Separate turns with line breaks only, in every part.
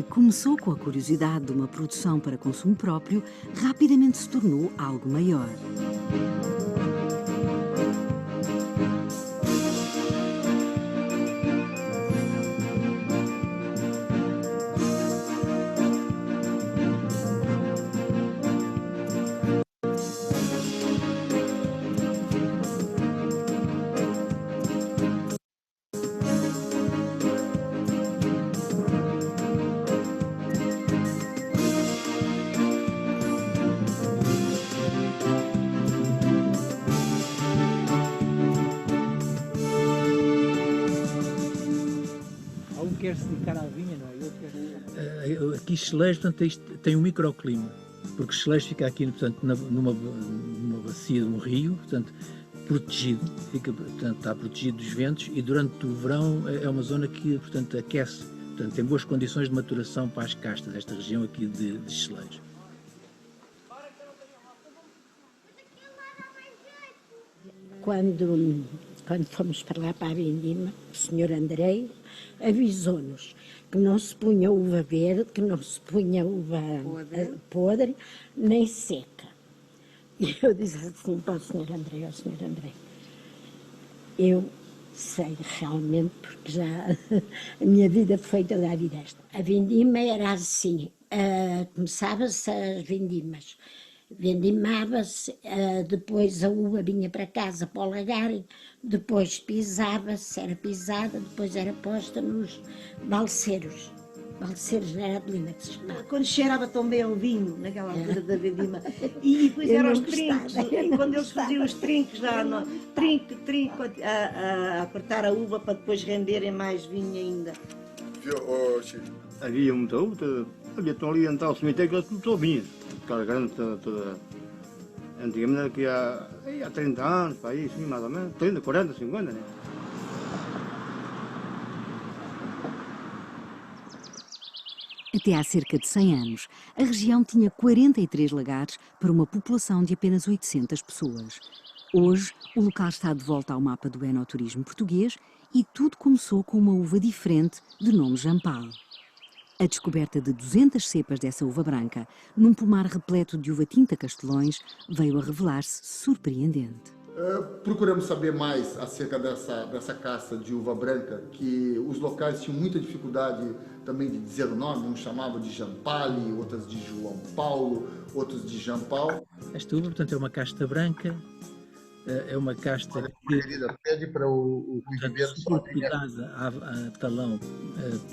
que começou com a curiosidade de uma produção para consumo próprio, rapidamente se tornou algo maior.
Um quer se dedicar à vinha, não é? Outro quer se dedicar...
Aqui Cheleiros, portanto, isto tem um microclima, porque Cheleiros fica aqui, portanto, numa bacia de um rio, portanto, protegido, portanto, está protegido dos ventos, e durante o verão é uma zona que, portanto, aquece, portanto, tem boas condições de maturação para as castas desta região aqui de Cheleiros.
Quando fomos para lá, para a Vindima, o Sr. André avisou-nos que não se punha uva verde, que não se punha uva podre, nem seca. E eu disse assim para o Sr. André, eu sei realmente, porque já a minha vida foi toda a vida esta. A Vindima era assim, começava-se as vindimas. Vendimava-se, depois a uva vinha para casa para o lagar, depois pisava-se, era pisada, depois era posta nos balseiros. Balseiros era de linda que se chamava.
Quando cheirava tão bem o vinho, naquela altura da vendima, e depois eram os trinques, e quando eles faziam os trinques lá, trinque, a apertar a uva para depois renderem mais vinho ainda.
Havia muita uva, estão ali a entrar ao cemitério, que tudo vinha. Aquela grande toda. Antigamente aqui há 30 anos, para aí, sim, mais ou menos. 30, 40, 50, né?
Até há cerca de 100 anos, a região tinha 43 lagares para uma população de apenas 800 pessoas. Hoje, o local está de volta ao mapa do enoturismo português e tudo começou com uma uva diferente de nome Jampal. A descoberta de 200 cepas dessa uva branca, num pomar repleto de uva tinta Castelões, veio a revelar-se surpreendente.
Procuramos saber mais acerca dessa caça de uva branca, que os locais tinham muita dificuldade também de dizer o nome, uns chamavam de Jampali, outras de João Paulo, outros de Jampal.
Esta uva, portanto, é uma casta branca, é uma casta
que pede para o viver
podada a talão.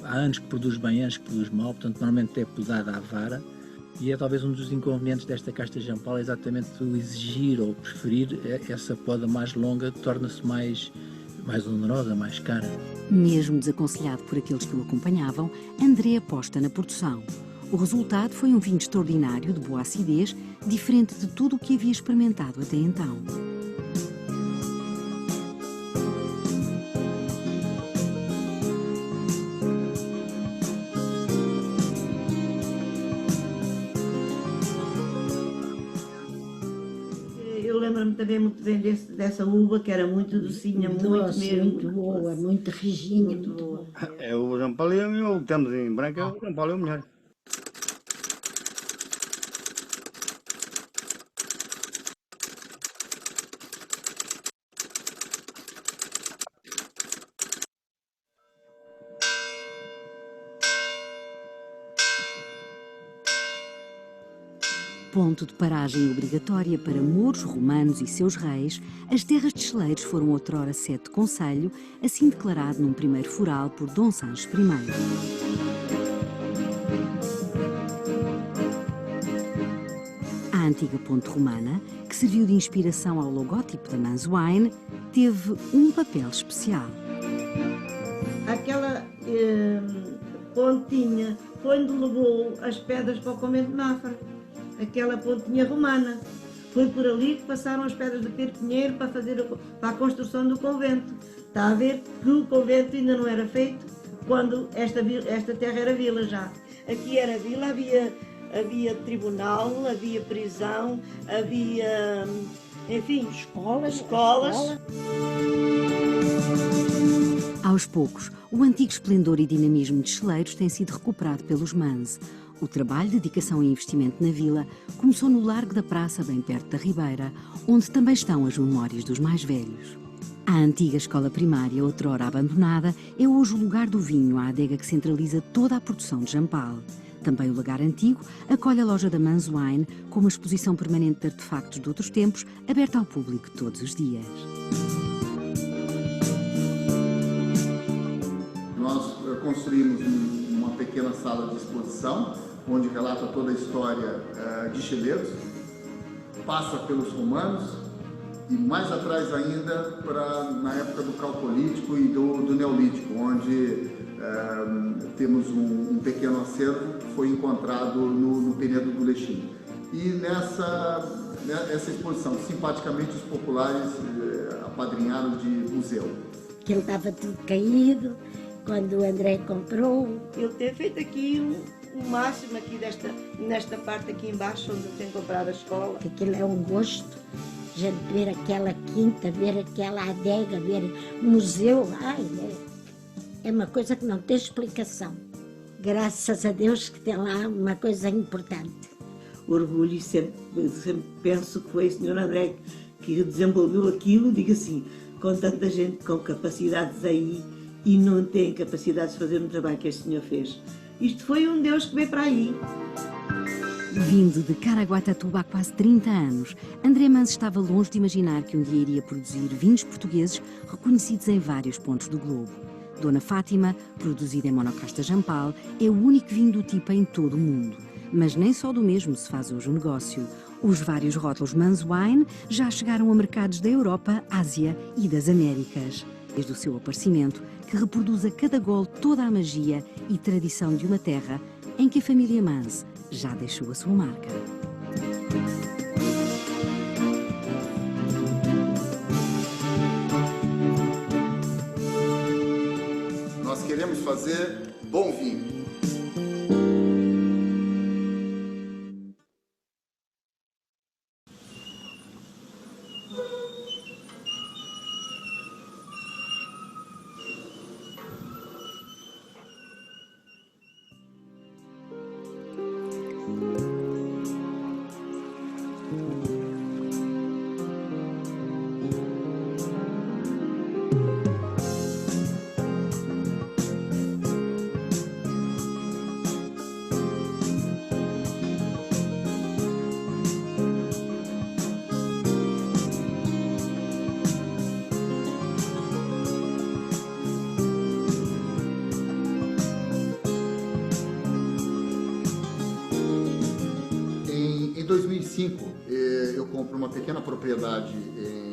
Há anos que produz bem, anos que produz mal, portanto, normalmente é podada à vara. E é talvez um dos inconvenientes desta casta Jampal, é exatamente o exigir ou preferir essa poda mais longa, que torna-se mais onerosa, mais cara.
Mesmo desaconselhado por aqueles que o acompanhavam, André aposta na produção. O resultado foi um vinho extraordinário, de boa acidez, diferente de tudo o que havia experimentado até então.
Eu lembro-me também muito bem dessa uva, que era muito docinha, muito mesmo.
Muito boa, muito rijinha, muito boa.
É o Jampal, temos em branca, o Jampal é o melhor.
Ponto de paragem obrigatória para mouros, romanos e seus reis, as terras de Cheleiros foram outrora sede de concelho, assim declarado num primeiro foral por Dom Sancho I. A antiga ponte romana, que serviu de inspiração ao logótipo da Manswine, teve um papel especial.
Aquela pontinha foi onde levou as pedras para o convento de Mafra. Aquela pontinha romana. Foi por ali que passaram as pedras de Perpinheiro para a construção do convento. Está a ver que o convento ainda não era feito quando esta terra era vila já. Aqui era vila, havia tribunal, havia prisão, havia, enfim, escolas.
Aos poucos, o antigo esplendor e dinamismo de Cheleiros tem sido recuperado pelos Mans. O trabalho, dedicação e investimento na vila começou no Largo da Praça, bem perto da Ribeira, onde também estão as memórias dos mais velhos. A antiga escola primária, outrora abandonada, é hoje o lugar do vinho, a adega que centraliza toda a produção de Jampal. Também o lagar antigo acolhe a loja da Mans Wine, com uma exposição permanente de artefactos de outros tempos, aberta ao público todos os dias.
Nós construímos uma pequena sala de exposição, onde relata toda a história de Cheleiros, passa pelos romanos e mais atrás ainda na época do Calcolítico e do Neolítico, onde temos um pequeno acervo que foi encontrado no Penedo do Lechim. E nessa exposição, simpaticamente, os populares apadrinharam de museu.
Aquilo estava tudo caído, quando o André comprou.
Ele tem feito aqui o máximo aqui nesta parte aqui embaixo, onde eu tenho comprado a escola.
Aquilo é um gosto, a gente ver aquela quinta, ver aquela adega, ver o museu. Ai, é uma coisa que não tem explicação. Graças a Deus que tem lá uma coisa importante.
Orgulho, e sempre penso que foi o Sr. André que desenvolveu aquilo, digo assim, com tanta gente com capacidades aí e não tem capacidade de fazer um trabalho que este senhor fez. Isto foi um Deus que veio para aí.
Vindo de Caraguatatuba há quase 30 anos, André Mans estava longe de imaginar que um dia iria produzir vinhos portugueses reconhecidos em vários pontos do globo. Dona Fátima, produzido em monocasta Jampal, é o único vinho do tipo em todo o mundo. Mas nem só do mesmo se faz hoje o negócio. Os vários rótulos Mans Wine já chegaram a mercados da Europa, Ásia e das Américas. Desde o seu aparecimento, que reproduz a cada gole toda a magia e tradição de uma terra em que a família Mans já deixou a sua marca.
Nós queremos fazer bom vinho. Em 2005, eu compro uma pequena propriedade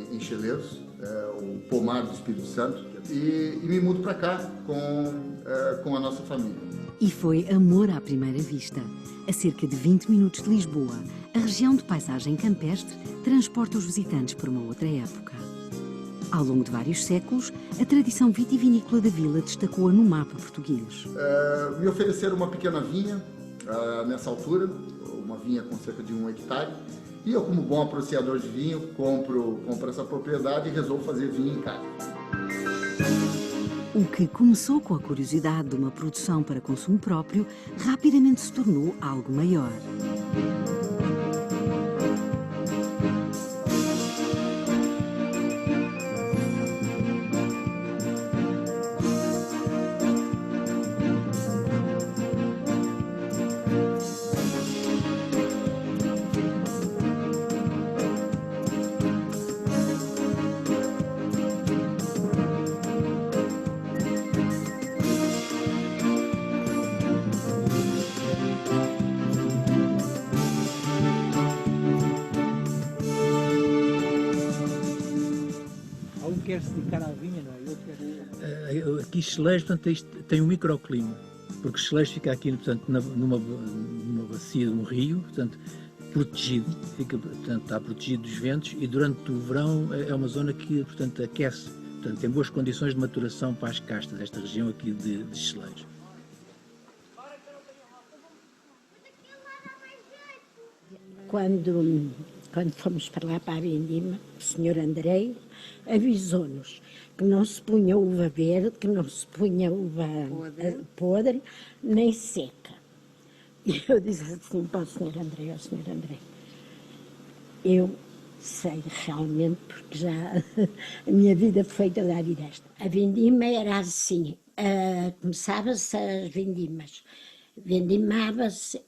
em Cheleiros, o Pomar do Espírito Santo, e me mudo para cá com a nossa família.
E foi amor à primeira vista. A cerca de 20 minutos de Lisboa, a região de paisagem campestre transporta os visitantes para uma outra época. Ao longo de vários séculos, a tradição vitivinícola da vila destacou-a no mapa português.
Me ofereceram uma pequena vinha nessa altura, uma vinha com cerca de 1 hectare, e eu, como bom apreciador de vinho, compro essa propriedade e resolvo fazer vinho em casa.
O que começou com a curiosidade de uma produção para consumo próprio, rapidamente se tornou algo maior.
Um quer se dedicar à vinha, não é? E outro quer se...
Aqui Cheleiros, portanto, tem um microclima, porque Cheleiros fica aqui, portanto, numa bacia de um rio, portanto, protegido, está protegido dos ventos, e durante o verão é uma zona que, portanto, aquece, portanto, tem boas condições de maturação para as castas desta região aqui de Cheleiros.
Quando quando fomos para lá, para a Vindima, o senhor Andrei avisou-nos que não se punha uva verde, que não se punha uva podre, nem seca. E eu disse assim para o senhor Andrei, eu sei realmente, porque já a minha vida foi toda a vida esta. A vindima era assim, começava-se as vindimas, vindimava-se,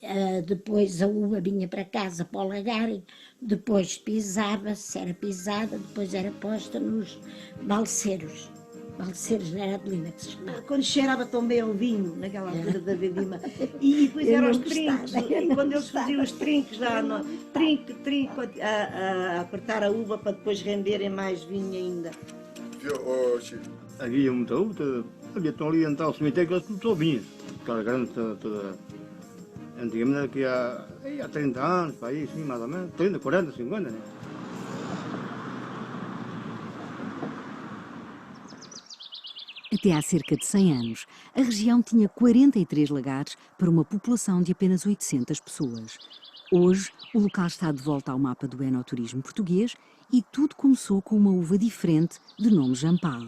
depois a uva vinha para casa para o lagarem, depois pisava-se, era pisada, depois era posta nos balseiros. Balseiros não era de linda que se chamava.
Quando cheirava tão bem ao vinho, naquela altura da vindima. E depois eram os trinques, e quando eles faziam os trinques lá, trinque, a apertar a uva para depois renderem mais vinho ainda.
Havia muita uva, havia tão ali então o cemitério que eles tudo vinhas. Aquela grande toda. Antigamente aqui há 30 anos, para aí, sim, mais ou menos. 30, 40, 50, né?
Até há cerca de 100 anos, a região tinha 43 lagares para uma população de apenas 800 pessoas. Hoje, o local está de volta ao mapa do enoturismo português e tudo começou com uma uva diferente de nome Jampal.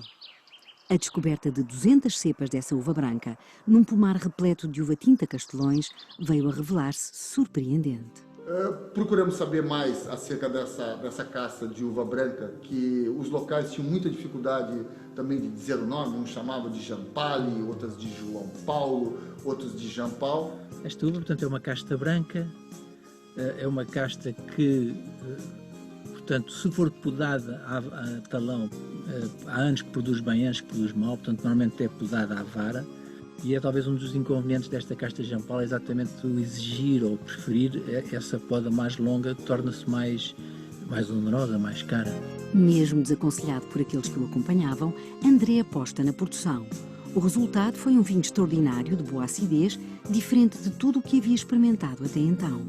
A descoberta de 200 cepas dessa uva branca, num pomar repleto de uva tinta Castelões, veio a revelar-se surpreendente.
Procuramos saber mais acerca dessa caça de uva branca, que os locais tinham muita dificuldade também de dizer o nome, uns chamavam de Jampali, outras de João Paulo, outros de Jampal.
Esta uva, portanto, é uma casta branca, é uma casta que, portanto, se for podada a talão, há anos que produz bem, anos que produz mal, portanto, normalmente é podada à vara. E é talvez um dos inconvenientes desta casta de Jampal, é exatamente o exigir ou preferir essa poda mais longa, que torna-se mais onerosa, mais cara.
Mesmo desaconselhado por aqueles que o acompanhavam, André aposta na produção. O resultado foi um vinho extraordinário, de boa acidez, diferente de tudo o que havia experimentado até então.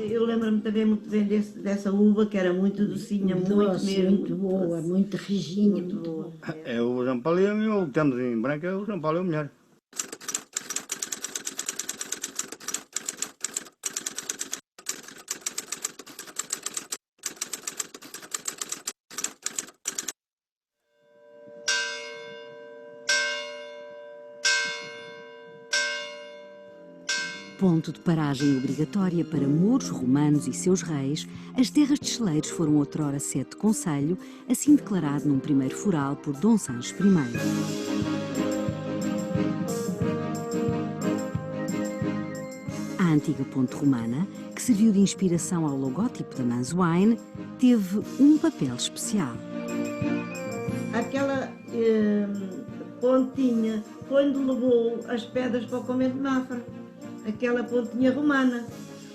Eu lembro-me também muito bem dessa uva, que era muito docinha, muito mesmo.
Muito boa, muito rijinha, muito boa.
É o Jampal e o que temos em branco é o Jampal e o melhor.
Ponto de paragem obrigatória para mouros, romanos e seus reis, as terras de Cheleiros foram outrora sede de concelho, assim declarado num primeiro foral por Dom Sancho I. A antiga ponte romana, que serviu de inspiração ao logótipo da Manswine, teve um papel especial.
Aquela pontinha foi onde levou as pedras para o convento de Mafra. Aquela pontinha romana.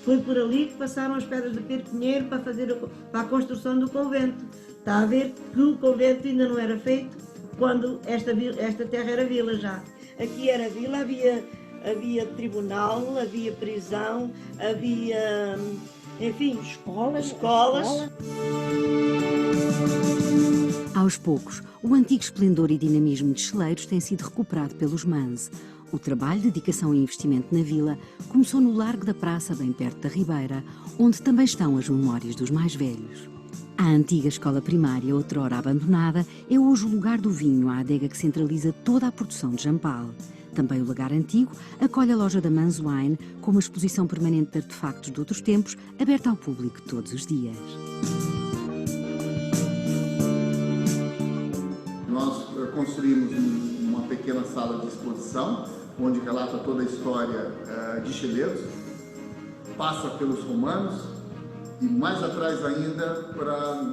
Foi por ali que passaram as pedras de Pedro Pinheiro para a construção do convento. Está a ver que o convento ainda não era feito quando esta terra era vila já. Aqui era vila, havia tribunal, havia prisão, havia, enfim, escolas.
Aos poucos, o antigo esplendor e dinamismo de Cheleiros tem sido recuperado pelos Mans. O trabalho, dedicação e investimento na vila começou no Largo da Praça, bem perto da Ribeira, onde também estão as memórias dos mais velhos. A antiga escola primária, outrora abandonada, é hoje o lugar do vinho, a adega que centraliza toda a produção de Jampal. Também o lagar antigo acolhe a loja da Manswine, com uma exposição permanente de artefactos de outros tempos, aberta ao público todos os dias.
Nós construímos uma pequena sala de exposição, onde relata toda a história de Cheleiros, passa pelos romanos e mais atrás ainda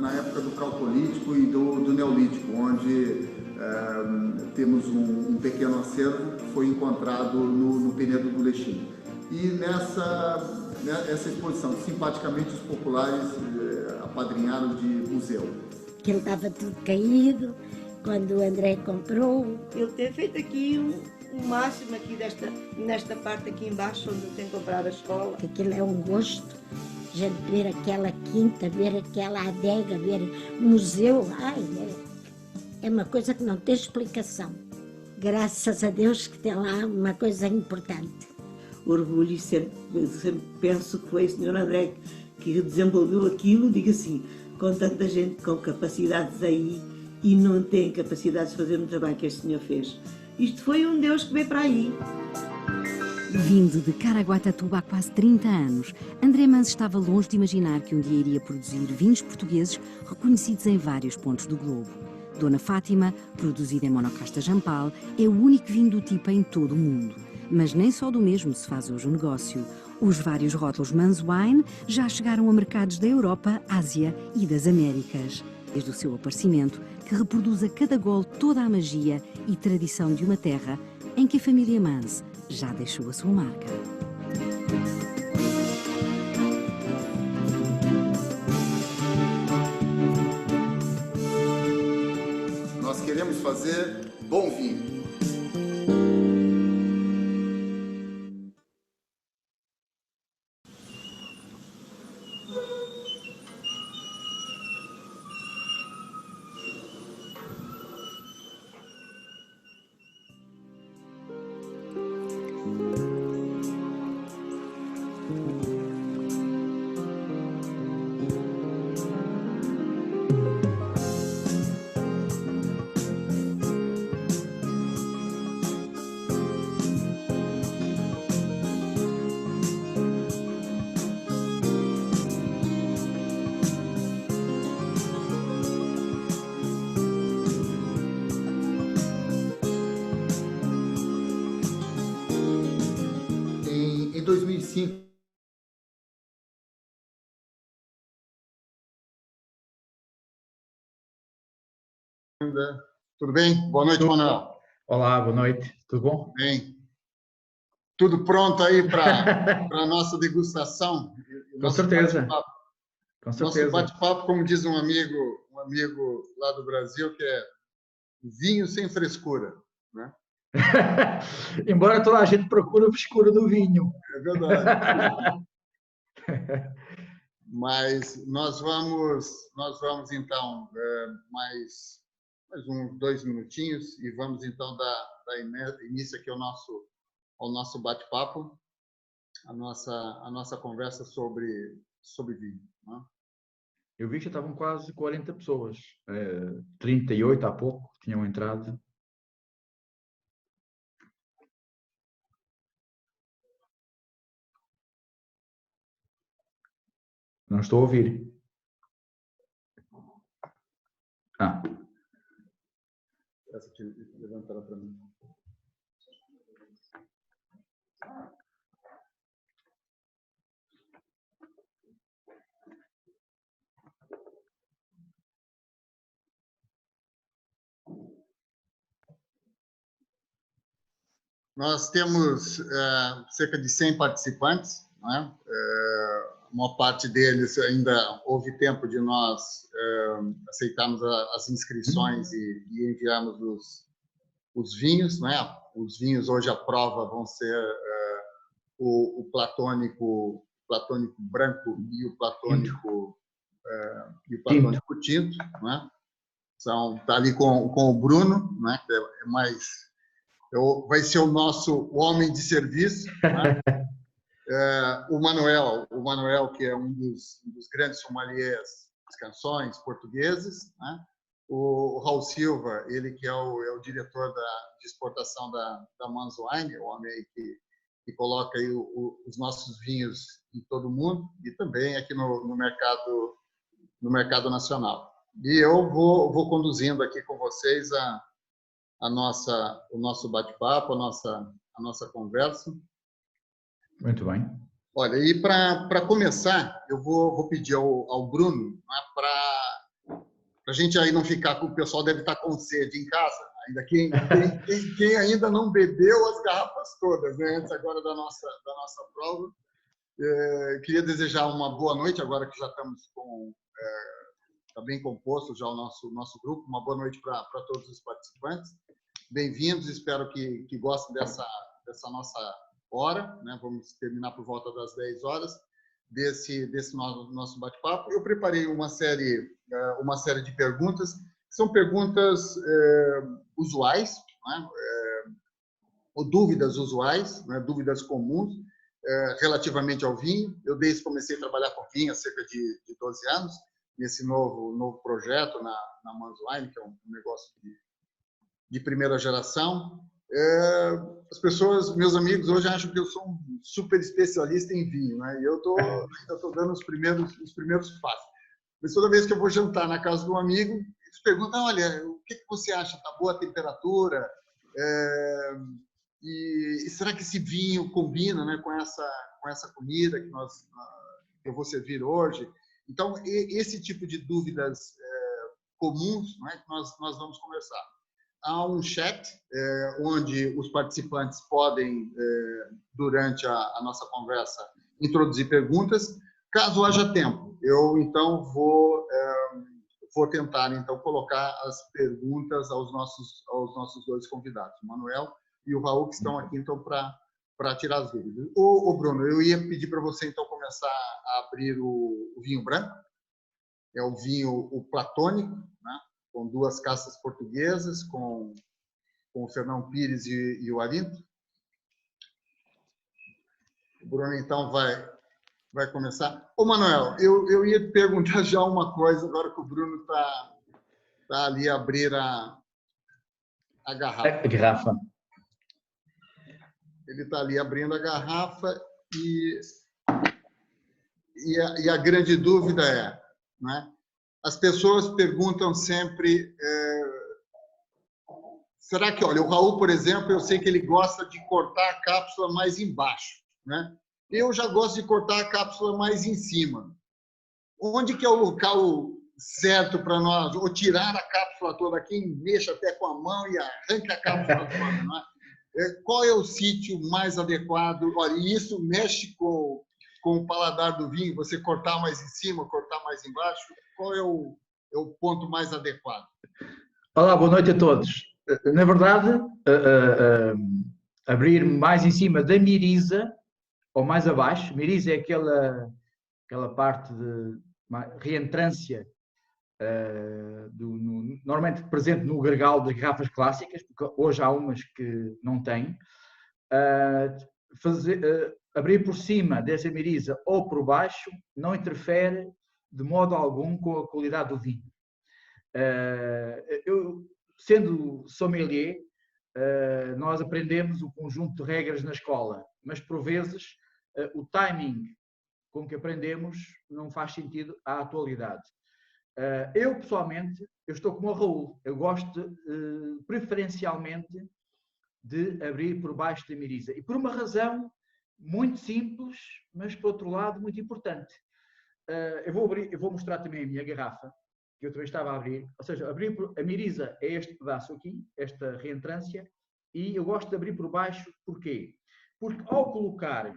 na época do Calcolítico e do Neolítico, onde temos um pequeno acervo que foi encontrado no Penedo do Lechim. E nessa exposição, simpaticamente os populares apadrinharam de museu.
Que ele estava tudo caído, quando o André comprou.
Ele tem feito aqui o máximo aqui nesta parte aqui embaixo, onde tem comprado a escola.
Aquilo é um gosto gente ver aquela quinta, ver aquela adega, ver museu, ai, é uma coisa que não tem explicação. Graças a Deus que tem lá uma coisa importante.
Orgulho, e sempre penso que foi o Sr. André que desenvolveu aquilo, digo assim, com tanta gente com capacidades aí e não tem capacidade de fazer um trabalho que este senhor fez. Isto foi um Deus que veio para aí.
Vindo de Caraguatatuba há quase 30 anos, André Manso estava longe de imaginar que um dia iria produzir vinhos portugueses reconhecidos em vários pontos do globo. Dona Fátima, produzido em monocasta Jampal, é o único vinho do tipo em todo o mundo. Mas nem só do mesmo se faz hoje o negócio. Os vários rótulos Manso Wine já chegaram a mercados da Europa, Ásia e das Américas. Desde o seu aparecimento, que reproduz a cada gole toda a magia e tradição de uma terra em que a família Manso já deixou a sua marca.
Nós queremos fazer bom vinho. Em 2005, tudo bem? Boa noite, Manuel.
Olá, boa noite. Tudo bom?
Bem. Tudo pronto aí para a nossa degustação?
Com certeza. Com
Nosso
certeza.
bate-papo, como diz um amigo lá do Brasil, que é vinho sem frescura, né?
Embora toda a gente procure a frescura do vinho.
É verdade. Mas nós vamos então mais uns 2 minutinhos e vamos então dar início aqui ao nosso bate-papo, a nossa conversa sobre vinho, né?
Eu vi que já estavam quase 40 pessoas. 38 há pouco tinham entrado. Não estou a ouvir.
Essa aqui, levantaram para mim. Nós temos cerca de 100 participantes, né? A maior parte deles ainda houve tempo de nós aceitarmos as inscrições e enviarmos os vinhos, né? Os vinhos hoje à prova vão ser o platônico branco e o platônico tinto, né? Tá ali com o Bruno, né? Que é mais vai ser o nosso homem de serviço, né? O Manuel, que é um dos grandes sommeliers das canções portugueses, né? O Raul Silva, ele que é o diretor de exportação da Manso Wine, o homem aí que coloca aí os nossos vinhos em todo o mundo e também aqui no mercado nacional. E eu vou conduzindo aqui com vocês o nosso bate-papo, a nossa conversa.
Muito bem.
Olha, e para começar, eu vou pedir ao Bruno, né, para a gente aí não ficar com o pessoal deve estar com sede em casa, ainda quem ainda não bebeu as garrafas todas, né, antes agora da nossa prova. Queria desejar uma boa noite, agora que já estamos está bem composto já o nosso grupo. Uma boa noite para todos os participantes. Bem-vindos, espero que gostem dessa nossa hora, né? Vamos terminar por volta das 10 horas. desse nosso bate-papo. Eu preparei uma série de perguntas, que são perguntas usuais, né? Ou dúvidas usuais, né? Dúvidas comuns, relativamente ao vinho. Eu comecei a trabalhar com vinho há cerca de 12 anos, nesse novo projeto na Mans Wine, que é um negócio de primeira geração. As pessoas, meus amigos, hoje acham que eu sou um super especialista em vinho, né? E eu tô dando os primeiros passos. Mas toda vez que eu vou jantar na casa de um amigo, eles perguntam: olha, o que você acha? Tá boa a temperatura? E será que esse vinho combina, né, com essa comida que eu vou servir hoje? Então, esse tipo de dúvidas comuns, né, que nós vamos conversar. Há um chat onde os participantes podem, durante a nossa conversa, introduzir perguntas. Caso haja tempo, eu então vou tentar então colocar as perguntas aos nossos dois convidados, o Manuel e o Raul, que estão aqui então para tirar as dúvidas. Ô Bruno, eu ia pedir para você então começar a abrir o vinho branco. É o vinho platônico, né? Com 2 castas portuguesas, com o Fernão Pires e o Arinto. O Bruno, então, vai começar. Ô, Manuel, eu ia te perguntar já uma coisa, agora que o Bruno está ali a abrir a garrafa.
A garrafa.
Ele está ali abrindo a garrafa e a grande dúvida é, né? As pessoas perguntam sempre, será que, olha, o Raul, por exemplo, eu sei que ele gosta de cortar a cápsula mais embaixo, né? Eu já gosto de cortar a cápsula mais em cima. Onde que é o local certo para nós? Ou tirar a cápsula toda, quem mexe até com a mão e arranca a cápsula toda, não é? Qual é o sítio mais adequado? Olha, e isso mexe com o paladar do vinho, você cortar mais em cima, cortar mais embaixo? Qual é o ponto mais adequado?
Olá, boa noite a todos. Na verdade, abrir mais em cima da miriza, ou mais abaixo. Miriza é aquela parte de reentrância, normalmente presente no gregal das garrafas clássicas, porque hoje há umas que não têm. Abrir por cima dessa miriza ou por baixo não interfere de modo algum com a qualidade do vinho. Eu, sendo sommelier, nós aprendemos o conjunto de regras na escola, mas por vezes o timing com que aprendemos não faz sentido à atualidade. Eu, pessoalmente, eu estou como o Raul. Eu gosto preferencialmente de abrir por baixo da miriza. E por uma razão muito simples, mas, por outro lado, muito importante. Eu vou mostrar também a minha garrafa, que eu também estava a abrir. Ou seja, a miriza é este pedaço aqui, esta reentrância, e eu gosto de abrir por baixo. Porquê? Porque ao colocar,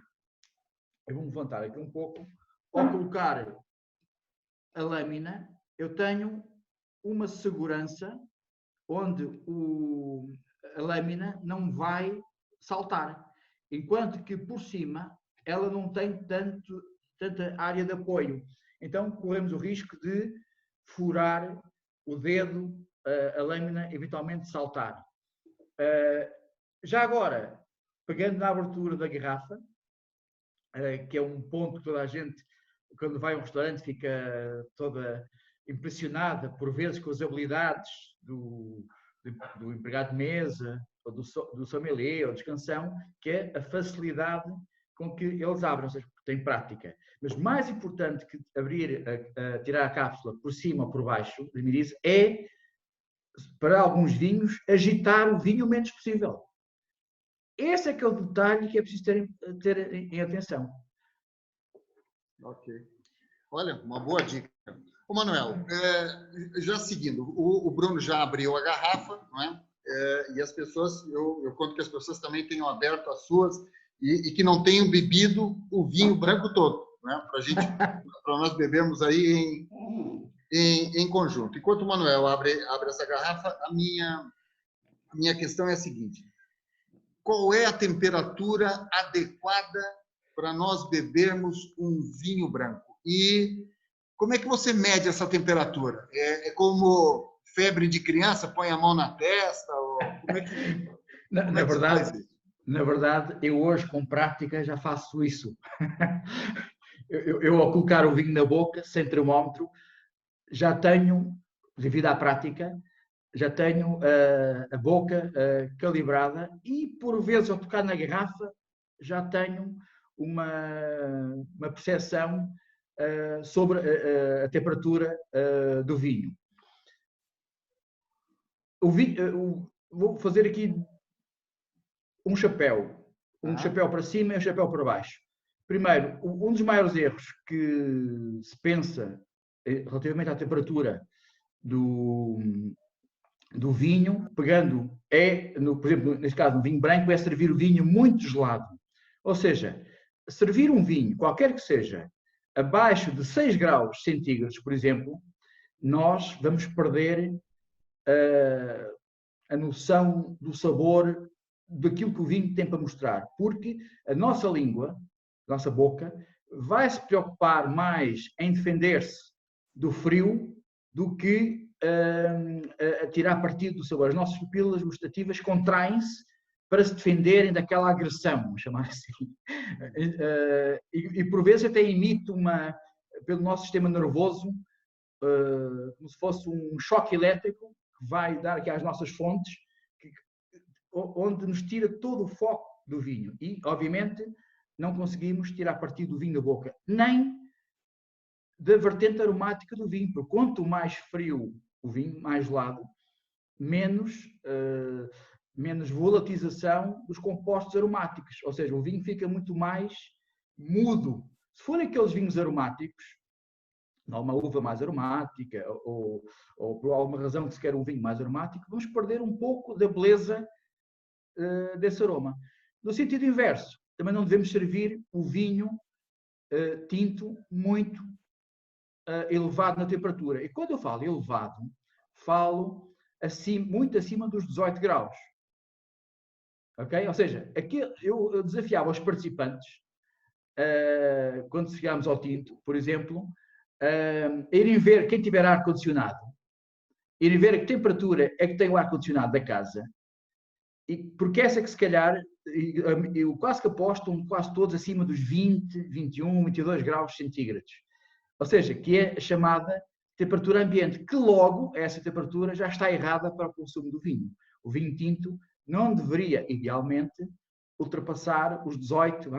eu vou-me levantar aqui um pouco, ao colocar a lâmina, eu tenho uma segurança onde a lâmina não vai saltar, enquanto que por cima ela não tem tanta área de apoio. Então corremos o risco de furar o dedo, a lâmina eventualmente saltar. Já agora, pegando na abertura da garrafa, que é um ponto que toda a gente, quando vai a um restaurante, fica toda impressionada, por vezes, com as habilidades do empregado de mesa, ou do sommelier, ou descansão, que é a facilidade com que eles abrem, ou seja, porque têm prática. Mas mais importante que tirar a cápsula por cima ou por baixo da miriza é, para alguns vinhos, agitar o vinho o menos possível. Esse é que é o detalhe que é preciso ter em atenção.
Ok. Olha, uma boa dica. Ô, Manuel, já seguindo, o Bruno já abriu a garrafa, não é? E as pessoas, eu conto que as pessoas também tenham aberto as suas e que não tenham bebido o vinho branco todo, né? Para nós bebermos aí em conjunto. Enquanto o Manuel abre essa garrafa, a minha questão é a seguinte: qual é a temperatura adequada para nós bebermos um vinho branco? E como é que você mede essa temperatura? É como febre de criança, põe a mão na testa? Ou como é que,
na verdade, eu hoje, com prática, já faço isso. Eu, ao colocar o vinho na boca, sem termómetro, já tenho, devido à prática, já tenho a boca calibrada e, por vezes, ao tocar na garrafa, já tenho uma percepção sobre a temperatura do vinho. Vou fazer aqui um chapéu para cima e um chapéu para baixo. Primeiro, um dos maiores erros que se pensa relativamente à temperatura do vinho, pegando, por exemplo, neste caso, no vinho branco, é servir o vinho muito gelado. Ou seja, servir um vinho, qualquer que seja, abaixo de 6 graus centígrados, por exemplo, nós vamos perder a noção do sabor daquilo que o vinho tem para mostrar, porque a nossa língua, a nossa boca, vai se preocupar mais em defender-se do frio do que a tirar partido do sabor. As nossas pupilas gustativas contraem-se para se defenderem daquela agressão, vamos chamar assim. E por vezes até emite pelo nosso sistema nervoso, como se fosse um choque elétrico que vai dar aqui às nossas fontes, onde nos tira todo o foco do vinho. E, obviamente, não conseguimos tirar partido do vinho da boca, nem da vertente aromática do vinho, porque quanto mais frio o vinho, mais gelado, menos volatilização dos compostos aromáticos. Ou seja, o vinho fica muito mais mudo. Se forem aqueles vinhos aromáticos, uma uva mais aromática, ou por alguma razão que se quer um vinho mais aromático, vamos perder um pouco da beleza desse aroma. No sentido inverso, também não devemos servir o vinho tinto muito elevado na temperatura. E quando eu falo elevado, falo muito acima dos 18 graus. Ok? Ou seja, aqui eu desafiava os participantes, quando chegámos ao tinto, por exemplo, irem ver quem tiver ar-condicionado, irem ver a que temperatura é que tem o ar-condicionado da casa, porque essa que se calhar, eu quase que aposto, quase todos acima dos 20, 21, 22 graus centígrados. Ou seja, que é a chamada temperatura ambiente, que logo essa temperatura já está errada para o consumo do vinho. O vinho tinto não deveria, idealmente, ultrapassar os 18,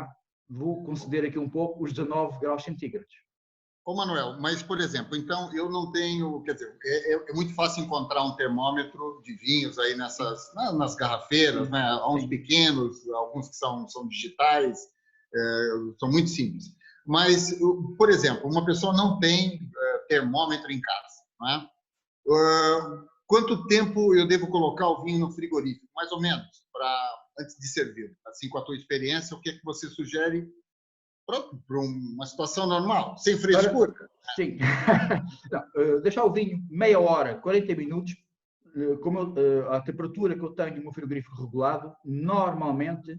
vou conceder aqui um pouco, os 19 graus centígrados.
Ô Manuel, mas, por exemplo, então eu não tenho, quer dizer, é muito fácil encontrar um termômetro de vinhos aí nas garrafeiras, né? Há uns pequenos, alguns que são digitais, são muito simples. Mas, por exemplo, uma pessoa não tem termômetro em casa, né? Quanto tempo eu devo colocar o vinho no frigorífico, mais ou menos, antes de servir? Assim, com a tua experiência, o que é que você sugere para uma situação normal, sem frescura?
Sim. Deixar o vinho meia hora, 40 minutos, como a temperatura que eu tenho no meu frigorífico regulado, normalmente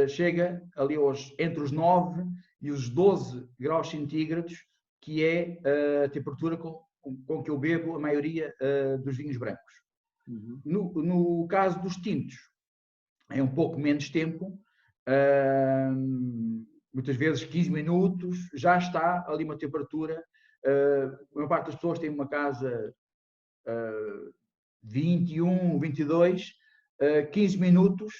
chega ali entre os 9 e os 12 graus centígrados, que é a temperatura com que eu bebo a maioria dos vinhos brancos. Uhum. No caso dos tintos, é um pouco menos tempo, muitas vezes 15 minutos, já está ali uma temperatura. A maior parte das pessoas tem uma casa 21, 22, 15 minutos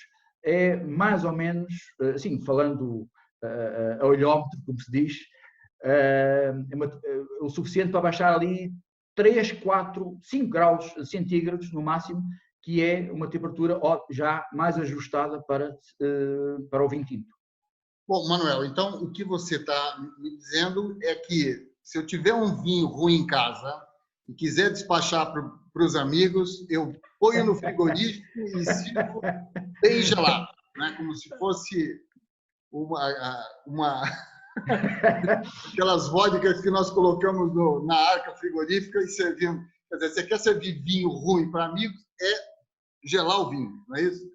é mais ou menos, assim, falando a olhómetro, como se diz, o suficiente para baixar ali 3, 4, 5 graus centígrados no máximo, que é uma temperatura já mais ajustada para o vinho tinto.
Bom, Manuel, então o que você está me dizendo é que se eu tiver um vinho ruim em casa e quiser despachar para os amigos, eu ponho no frigorífico e sirvo bem gelado, né? Como se fosse aquelas vodkas que nós colocamos na arca frigorífica e servimos. Quer dizer, você quer servir vinho ruim para amigos, é gelar o vinho, não é isso?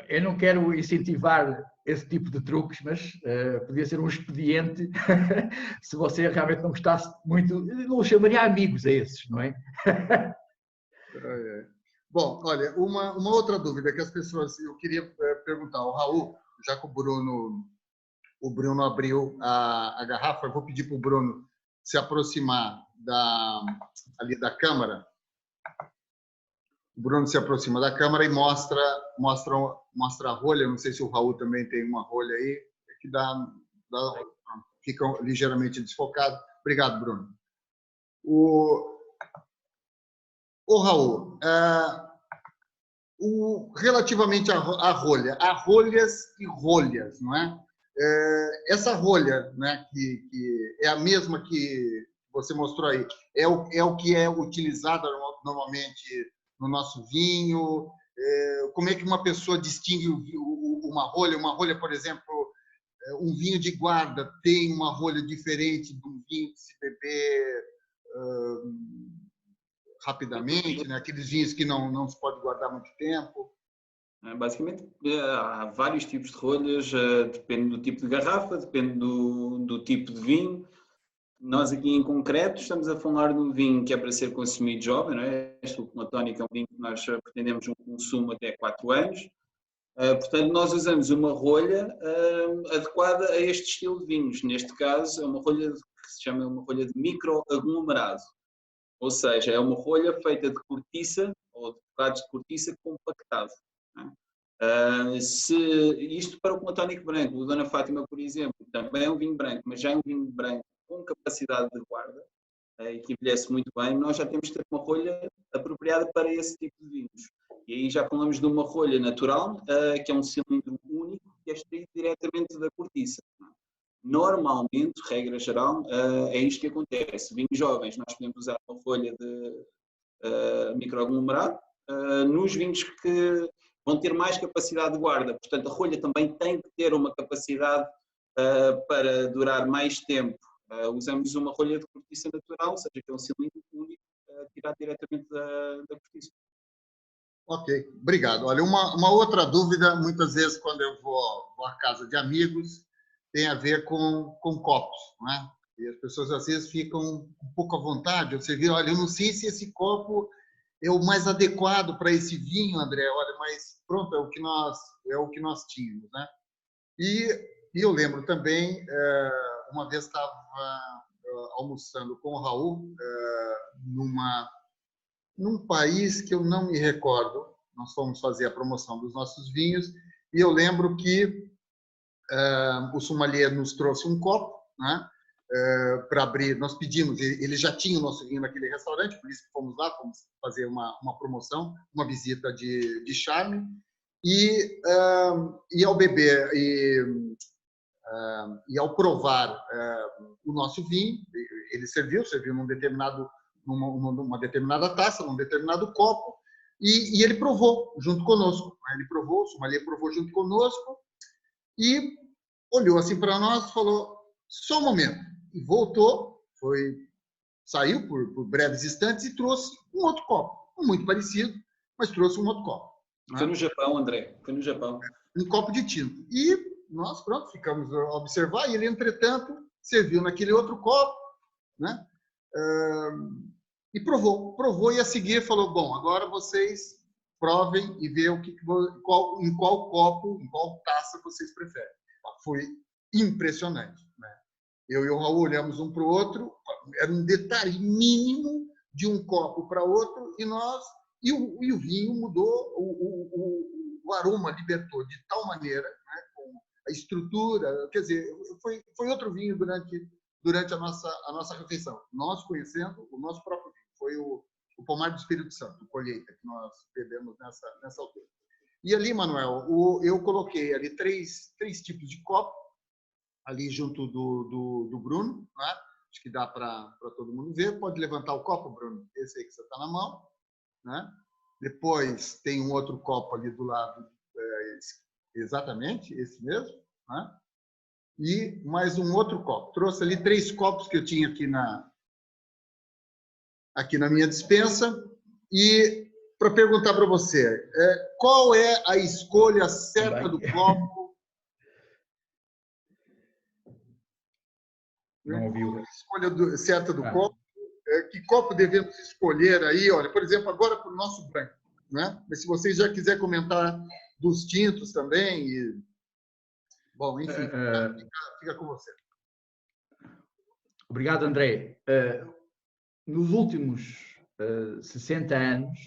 Eu não quero incentivar esse tipo de truques, mas podia ser um expediente se você realmente não gostasse muito. Não os chamaria amigos a esses, não é?
Bom, olha, uma outra dúvida que as pessoas... Eu queria perguntar ao Raul, já que o Bruno abriu a garrafa, eu vou pedir para o Bruno se aproximar ali da câmara. O Bruno se aproxima da câmara e mostra a rolha. Não sei se o Raul também tem uma rolha aí, que fica ligeiramente desfocado. Obrigado, Bruno. O Raul, relativamente à rolha, há rolhas e rolhas, não é? Essa rolha, né, que é a mesma que você mostrou aí, é o que é utilizado normalmente no nosso vinho. Como é que uma pessoa distingue uma rolha? Uma rolha, por exemplo, um vinho de guarda tem uma rolha diferente de um vinho que se beber rapidamente, né? Aqueles vinhos que não se pode guardar muito tempo.
Basicamente, há vários tipos de rolhas, depende do tipo de garrafa, depende do tipo de vinho. Nós aqui em concreto estamos a falar de um vinho que é para ser consumido jovem, não é? Este Lúpulo Tónico é um vinho que nós pretendemos um consumo até 4 anos. Portanto, nós usamos uma rolha adequada a este estilo de vinhos. Neste caso, é uma rolha que se chama uma rolha de microaglomerado. Ou seja, é uma rolha feita de cortiça ou de bocados de cortiça compactado. Isto para o Lúpulo Tónico branco, o Dona Fátima, por exemplo, também é um vinho branco, mas já é um vinho branco com capacidade de guarda e que envelhece muito bem, nós já temos que ter uma rolha apropriada para esse tipo de vinhos. E aí já falamos de uma rolha natural, que é um cilindro único, que é extraído diretamente da cortiça. Normalmente, regra geral, é isto que acontece. Vinhos jovens, nós podemos usar uma rolha de microaglomerado. Nos vinhos que vão ter mais capacidade de guarda, portanto, a rolha também tem que ter uma capacidade para durar mais tempo. Usamos uma rolha de cortiça natural, ou seja, que é um cilindro único tirado diretamente da cortiça.
Ok, obrigado. Olha, uma outra dúvida, muitas vezes quando eu vou à casa de amigos, tem a ver com copos, não é? E as pessoas às vezes ficam um pouco à vontade. Você vê, olha, eu não sei se esse copo é o mais adequado para esse vinho, André, olha, mas pronto, é o que nós tínhamos, né? E eu lembro também, uma vez estava almoçando com o Raul num país que eu não me recordo. Nós fomos fazer a promoção dos nossos vinhos e eu lembro que o sommelier nos trouxe um copo, né, para abrir. Nós pedimos, ele já tinha o nosso vinho naquele restaurante, por isso que fomos lá, fomos fazer uma promoção, uma visita de charme. E ao beber e ao provar o nosso vinho, ele serviu numa determinada taça, num determinado copo, e ele provou junto conosco. Ele provou, o sommelier provou junto conosco e olhou assim para nós e falou: só um momento. E voltou, saiu por breves instantes e trouxe um outro copo, muito parecido, mas trouxe um outro copo.
Foi no Japão, André, foi no Japão.
Um copo de tinto. E nós, pronto, ficamos a observar, e ele, entretanto, serviu naquele outro copo, né? E provou, e a seguir falou: bom, agora vocês provem e vejam em qual copo, em qual taça vocês preferem. Foi impressionante, né? Eu e o Raul olhamos um para o outro, era um detalhe mínimo de um copo para outro, e o vinho mudou, o aroma libertou de tal maneira, né, com a estrutura, quer dizer, foi outro vinho durante a nossa refeição. Nós conhecendo o nosso próprio vinho, foi o Pomar do Espírito Santo, colheita, que nós bebemos nessa altura. E ali, Manuel, eu coloquei ali três tipos de copo, ali junto do Bruno, né? Acho que dá para todo mundo ver. Pode levantar o copo, Bruno, esse aí que você está na mão, né? Depois tem um outro copo ali do lado, exatamente, esse mesmo, né? E mais um outro copo. Trouxe ali 3 copos que eu tinha aqui na minha despensa. E para perguntar para você, qual é a escolha certa do copo
Não ouviu.
Escolha certa do copo. Que copo devemos escolher aí? Olha, por exemplo, agora para o nosso branco, né? Mas se vocês já quiser comentar dos tintos também, bom, enfim, fica com você.
Obrigado, André. Nos últimos 60 anos,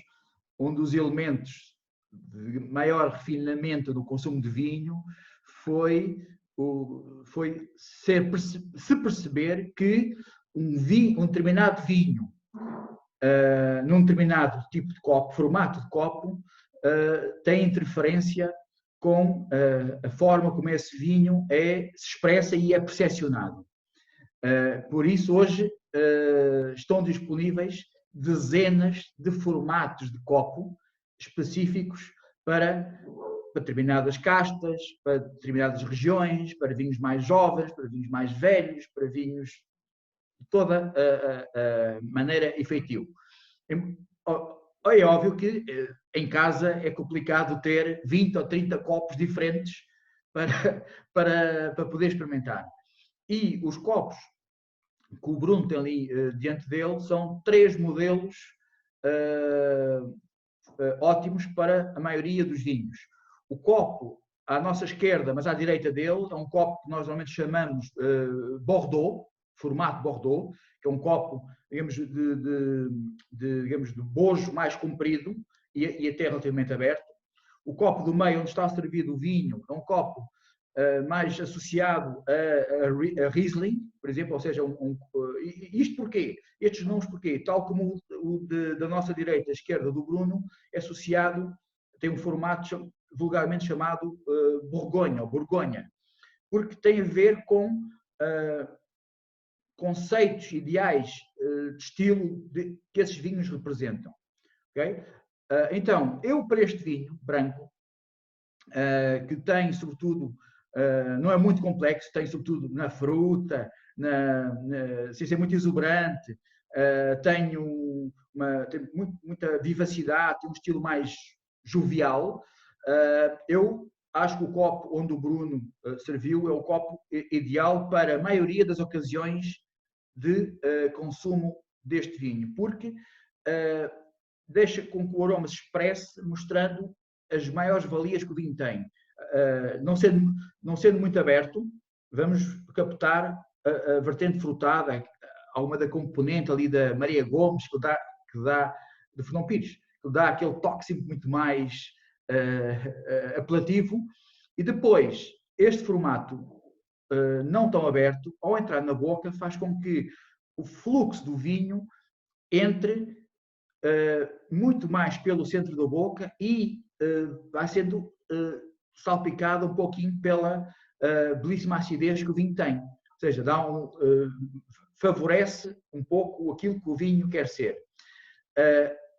um dos elementos de maior refinamento do consumo de vinho foi se perceber que um determinado vinho, num determinado tipo de copo, formato de copo, tem interferência com a forma como esse vinho se expressa e é percepcionado. Por isso, hoje, estão disponíveis dezenas de formatos de copo específicos para determinadas castas, para determinadas regiões, para vinhos mais jovens, para vinhos mais velhos, para vinhos de toda a maneira efetiva. É óbvio que em casa é complicado ter 20 ou 30 copos diferentes para poder experimentar. E os copos que o Bruno tem ali diante dele são 3 modelos ótimos para a maioria dos vinhos. O copo à nossa esquerda, mas à direita dele, é um copo que nós normalmente chamamos Bordeaux, formato Bordeaux, que é um copo, digamos, de bojo mais comprido e até relativamente aberto. O copo do meio, onde está servido o vinho, é um copo mais associado a Riesling, por exemplo, ou seja, isto porquê? Estes nomes porquê? Tal como o da nossa direita, a esquerda do Bruno, é associado, tem um formato vulgarmente chamado Borgonha, ou Borgonha, porque tem a ver com conceitos ideais de estilo que esses vinhos representam. Okay? Então, eu para este vinho branco, que tem sobretudo, não é muito complexo, tem sobretudo na fruta, sem ser muito exuberante, tem muita vivacidade, tem um estilo mais jovial. Eu acho que o copo onde o Bruno serviu é o copo ideal para a maioria das ocasiões de consumo deste vinho, porque deixa com que o aroma se expresse, mostrando as maiores valias que o vinho tem. Não sendo muito aberto, vamos captar a vertente frutada, alguma da componente ali da Maria Gomes, que dá de Fernão Pires, que dá aquele toque sempre muito mais apelativo. E depois, este formato não tão aberto, ao entrar na boca, faz com que o fluxo do vinho entre muito mais pelo centro da boca e vai sendo salpicado um pouquinho pela belíssima acidez que o vinho tem. Ou seja, favorece um pouco aquilo que o vinho quer ser.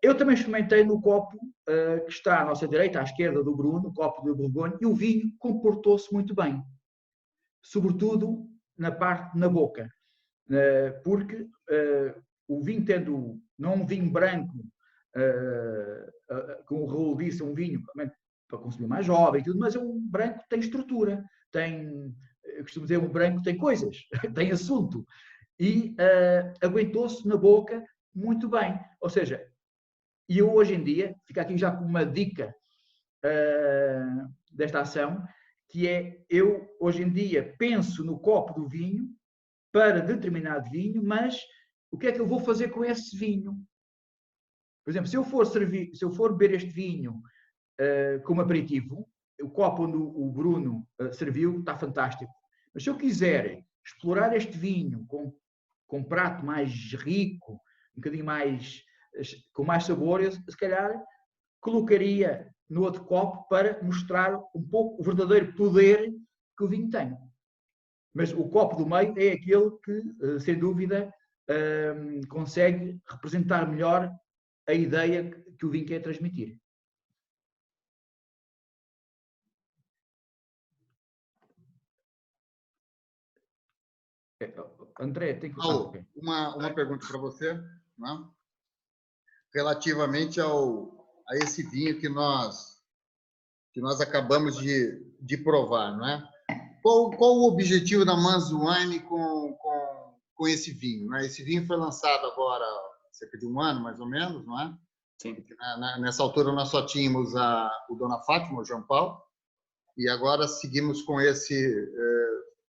Eu também experimentei no copo que está à nossa direita, à esquerda do Bruno, o copo de Borgonha, e o vinho comportou-se muito bem. Sobretudo na boca. Porque o vinho tendo, não um vinho branco, como o Raul disse, um vinho para consumir mais jovem e tudo, mas é um branco que tem estrutura, eu costumo dizer, um branco tem coisas, tem assunto, e aguentou-se na boca muito bem. Ou seja, e eu hoje em dia, fico aqui já com uma dica desta ação, que é, eu hoje em dia penso no copo do vinho para determinado vinho, mas o que é que eu vou fazer com esse vinho? Por exemplo, se eu for beber este vinho como aperitivo, o copo onde o Bruno serviu está fantástico. Mas se eu quiser explorar este vinho com um prato mais rico, um bocadinho mais, com mais sabor, eu se calhar colocaria no outro copo para mostrar um pouco o verdadeiro poder que o vinho tem. Mas o copo do meio é aquele que, sem dúvida, consegue representar melhor a ideia que o vinho quer transmitir. André, tem que...
Paulo, uma pergunta para você, né? Relativamente a esse vinho que nós acabamos de provar, não é? Qual o objetivo da Manz Wine com com esse vinho, né? Esse vinho foi lançado agora há cerca de um ano, mais ou menos, não é?
Sim.
Nessa altura nós só tínhamos o Dona Fátima, o João Paulo, e agora seguimos com esse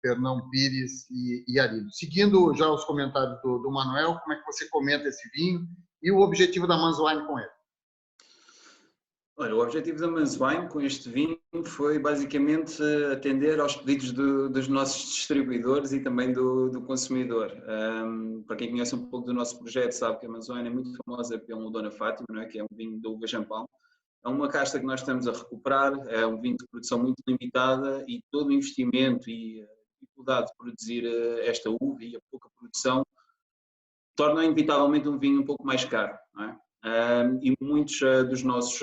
Fernão Pires e Arido. Seguindo já os comentários do Manuel, como é que você comenta esse vinho e o objetivo da Manzwine com ele?
Olha, o objetivo da Manzwine com este vinho foi basicamente atender aos pedidos dos nossos distribuidores e também do consumidor. Para quem conhece um pouco do nosso projeto sabe que a Manzwine é muito famosa pelo Dona Fátima, não é? Que é um vinho da uva Champão. É uma casta que nós estamos a recuperar, é um vinho de produção muito limitada e todo o investimento e a dificuldade de produzir esta uva e a pouca produção torna inevitavelmente um vinho um pouco mais caro, não é? E muitos dos nossos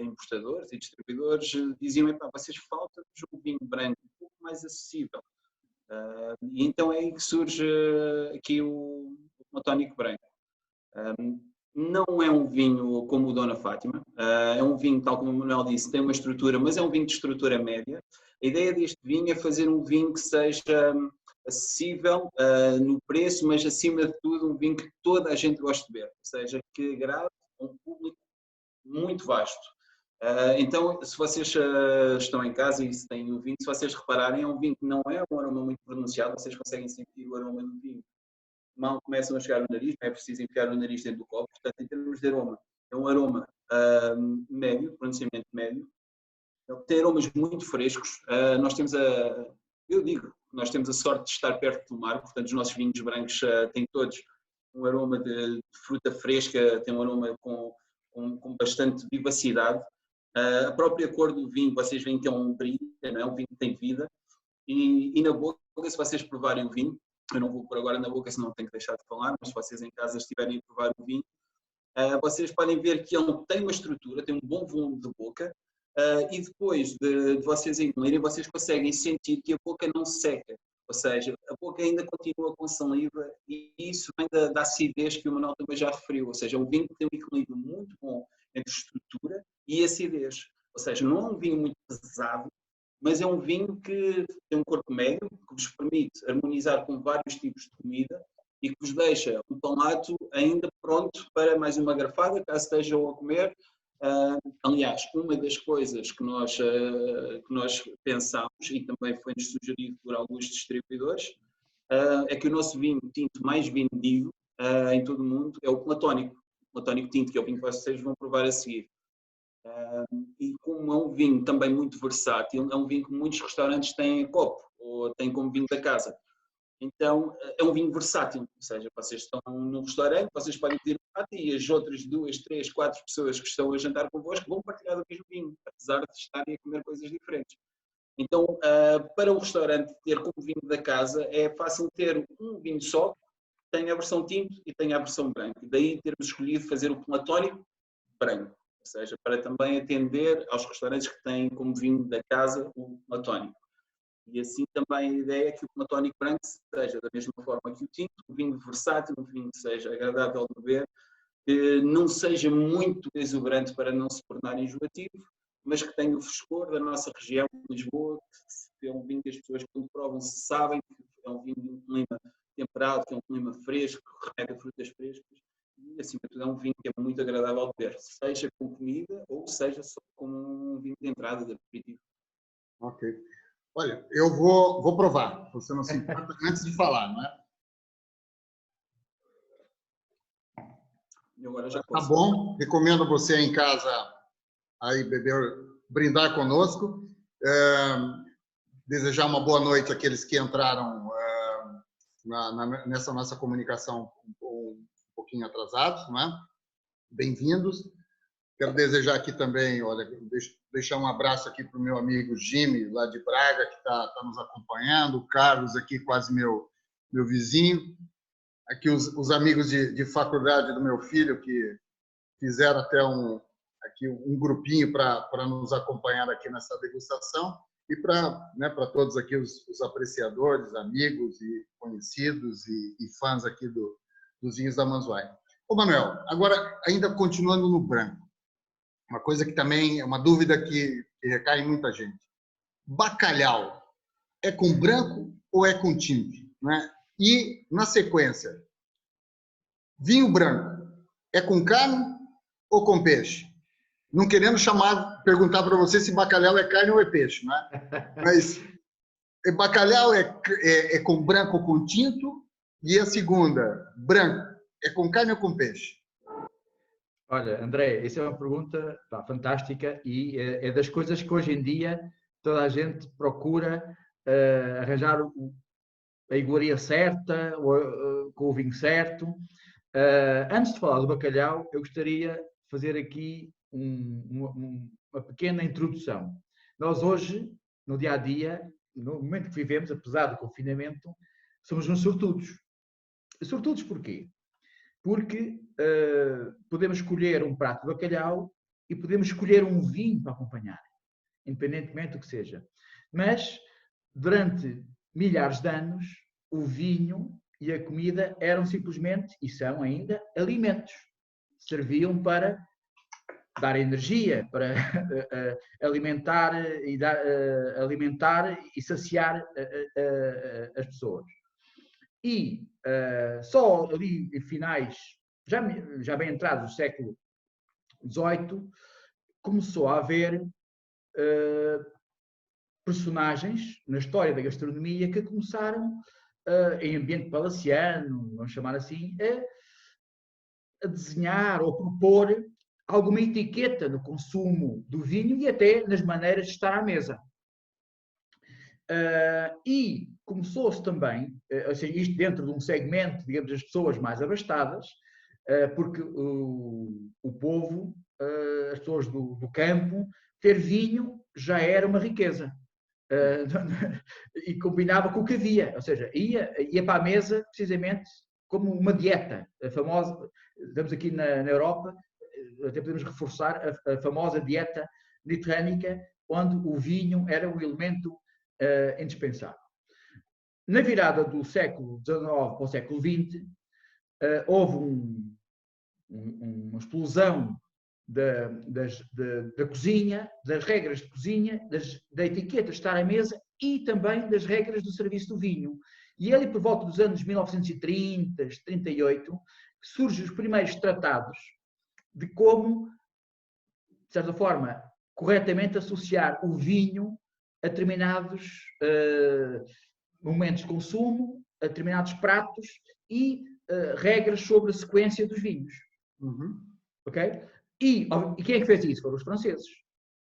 importadores e distribuidores diziam: vocês falta-vos um vinho branco um pouco mais acessível. E então é aí que surge aqui o Platónico Branco. Não é um vinho como o Dona Fátima, é um vinho, tal como o Manuel disse, tem uma estrutura, mas é um vinho de estrutura média. A ideia deste vinho é fazer um vinho que seja acessível no preço, mas acima de tudo um vinho que toda a gente gosta de beber, ou seja, que agrade a um público muito vasto. Então, se vocês estão em casa e se têm o vinho, se vocês repararem, é um vinho que não é um aroma muito pronunciado, vocês conseguem sentir o aroma do vinho. Mal começam a chegar no nariz, não é preciso enfiar o nariz dentro do copo, portanto, em termos de aroma, é um aroma médio, pronunciamento médio, tem aromas muito frescos. Nós temos nós temos a sorte de estar perto do mar, portanto os nossos vinhos brancos têm todos um aroma de fruta fresca, tem um aroma com bastante vivacidade. A própria cor do vinho, vocês veem que é um brilho, não é? Um vinho que tem vida, e na boca, se vocês provarem o vinho, eu não vou pôr agora na boca, senão tenho que deixar de falar, mas se vocês em casa estiverem a provar o vinho, vocês podem ver que ele tem uma estrutura, tem um bom volume de boca, e depois de vocês engolirem, vocês conseguem sentir que a boca não seca, ou seja, a boca ainda continua com saliva, e isso vem da acidez que o Manuel também já referiu, ou seja, é um vinho que tem um equilíbrio muito bom entre estrutura e acidez, ou seja, não é um vinho muito pesado, mas é um vinho que tem um corpo médio, que vos permite harmonizar com vários tipos de comida e que vos deixa um palato ainda pronto para mais uma garfada, caso estejam a comer. Aliás, uma das coisas que nós pensámos, e também foi-nos sugerido por alguns distribuidores, é que o nosso vinho tinto mais vendido em todo o mundo é o Platónico tinto, que é o vinho que vocês vão provar a seguir. E como é um vinho também muito versátil, é um vinho que muitos restaurantes têm em copo, ou têm como vinho da casa. Então, é um vinho versátil, ou seja, vocês estão num restaurante, vocês podem pedir um prato e as outras 2, 3, 4 pessoas que estão a jantar convosco vão partilhar do mesmo vinho, apesar de estarem a comer coisas diferentes. Então, para o restaurante ter como vinho da casa, é fácil ter um vinho só, tem a versão tinto e tem a versão branca. Daí termos escolhido fazer o Platónico branco, ou seja, para também atender aos restaurantes que têm como vinho da casa o Platónico. E assim também a ideia é que o Platónico branco seja da mesma forma que o tinto, um vinho versátil, um vinho que seja agradável de beber, que não seja muito exuberante para não se tornar enjoativo, mas que tenha o frescor da nossa região de Lisboa, que é um vinho que as pessoas quando provam sabem que é um vinho de um clima temperado, que é um clima fresco, que remete a frutas frescas, e acima de tudo é um vinho que é muito agradável de beber, seja com comida ou seja só com um vinho de entrada, de aperitivo.
Ok. Olha, eu vou provar, se você não se importa, antes de falar, não é?
E agora já
tá bom, recomendo você em casa aí brindar conosco. Desejar uma boa noite àqueles que entraram nessa nossa comunicação um pouquinho atrasados, não é? Bem-vindos. Quero desejar aqui também, olha, deixar um abraço aqui para o meu amigo Jimmy, lá de Braga, que está nos acompanhando, o Carlos aqui, quase meu vizinho, aqui os amigos de faculdade do meu filho, que fizeram até um grupinho para nos acompanhar aqui nessa degustação, e para todos aqui os apreciadores, amigos e conhecidos e fãs aqui dos vinhos da Manzwine. Ô, Manuel, agora, ainda continuando no branco, uma coisa que também é uma dúvida que recai em muita gente. Bacalhau é com branco ou é com tinto? Né? E, na sequência, vinho branco é com carne ou com peixe? Não querendo perguntar para você se bacalhau é carne ou é peixe, não é? Mas bacalhau é com branco ou com tinto? E a segunda, branco, é com carne ou com peixe?
Olha, André, essa é uma pergunta fantástica e é das coisas que hoje em dia toda a gente procura arranjar a iguaria certa, com o vinho certo. Antes de falar do bacalhau, eu gostaria de fazer aqui uma pequena introdução. Nós hoje, no dia-a-dia, no momento que vivemos, apesar do confinamento, somos uns sortudos. Sortudos porquê? Porque podemos escolher um prato de bacalhau e podemos escolher um vinho para acompanhar, independentemente do que seja. Mas, durante milhares de anos, o vinho e a comida eram simplesmente, e são ainda, alimentos. Serviam para dar energia, para alimentar e saciar as pessoas. E só ali em finais, já bem entrados do século XVIII, começou a haver personagens na história da gastronomia que começaram, em ambiente palaciano, vamos chamar assim, a desenhar ou propor alguma etiqueta no consumo do vinho e até nas maneiras de estar à mesa. E começou-se também, assim, isto dentro de um segmento, digamos, das pessoas mais abastadas, porque o povo, as pessoas do campo, ter vinho já era uma riqueza. E combinava com o que havia, ou seja, ia para a mesa precisamente como uma dieta, a famosa, estamos aqui na Europa, até podemos reforçar a famosa dieta mediterrânica, onde o vinho era um elemento indispensável. Na virada do século XIX para o século XX, houve uma explosão da cozinha, das regras de cozinha, da etiqueta de estar à mesa e também das regras do serviço do vinho. E ali por volta dos anos 1930, 38, surgem os primeiros tratados de como, de certa forma, corretamente associar o vinho a determinados momentos de consumo, a determinados pratos e regras sobre a sequência dos vinhos.
Uhum.
Ok? E quem é que fez isso? Foram os franceses.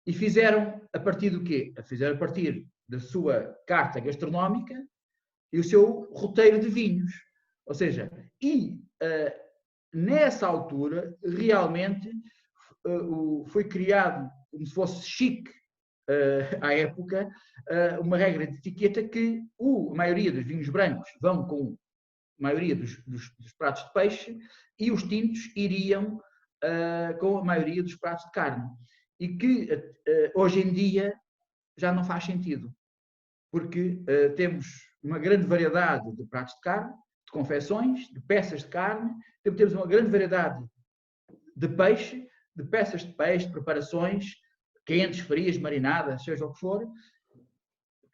E fizeram a partir do quê? Fizeram a partir da sua carta gastronómica e o seu roteiro de vinhos. Ou seja, nessa altura, realmente, foi criado, como se fosse chique à época, uma regra de etiqueta que a maioria dos vinhos brancos vão com a maioria dos pratos de peixe e os tintos iriam com a maioria dos pratos de carne. E que hoje em dia já não faz sentido, porque temos uma grande variedade de pratos de carne, de confecções, de peças de carne, temos uma grande variedade de peixe, de peças de peixe, preparações, quentes, frias, marinadas, seja o que for,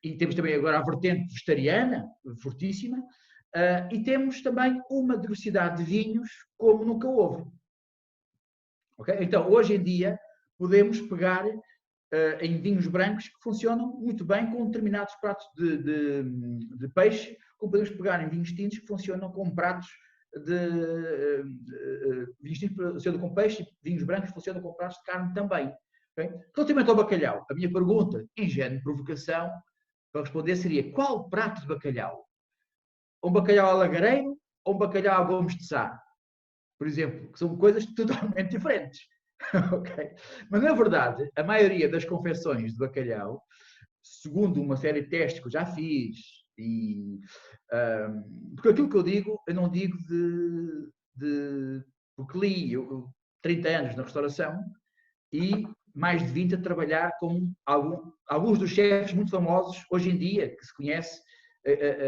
e temos também agora a vertente vegetariana, fortíssima, e temos também uma diversidade de vinhos como nunca houve. Okay? Então, hoje em dia, podemos pegar em vinhos brancos que funcionam muito bem com determinados pratos de peixe, como podemos pegar em vinhos tintos que funcionam com pratos vinhos tintos funcionam com peixe e vinhos brancos funcionam com pratos de carne também. Okay? Relativamente ao bacalhau, a minha pergunta, ingênua provocação, para responder seria: qual prato de bacalhau? Um bacalhau alagareiro ou um bacalhau a Gomes de Sá? Por exemplo, que são coisas totalmente diferentes. Okay? Mas, na verdade, a maioria das confecções de bacalhau, segundo uma série de testes que eu já fiz, porque aquilo que eu digo, eu não digo porque li 30 anos na restauração e mais de 20 a trabalhar com alguns dos chefes muito famosos hoje em dia, que se conhece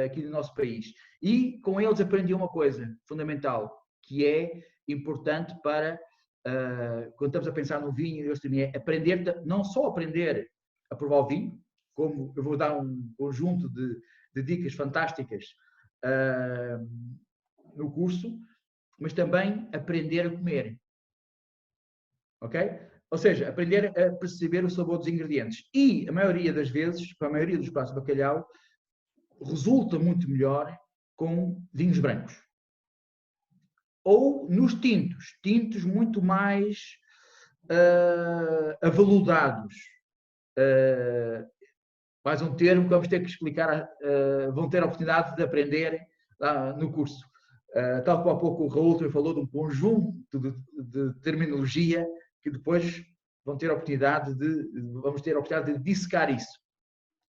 aqui no nosso país. E com eles aprendi uma coisa fundamental, que é importante para, quando estamos a pensar no vinho e gastronomia, aprender, não só aprender a provar o vinho, como eu vou dar um conjunto de dicas fantásticas no curso, mas também aprender a comer. Ok? Ou seja, aprender a perceber o sabor dos ingredientes. E a maioria das vezes, para a maioria dos pratos de bacalhau, resulta muito melhor com vinhos brancos. Ou nos tintos. Tintos muito mais aveludados. Mais um termo que vamos ter que explicar, vão ter a oportunidade de aprender no curso. Tal como há pouco o Raul também falou de um conjunto de terminologia que depois vamos ter a oportunidade de dissecar isso.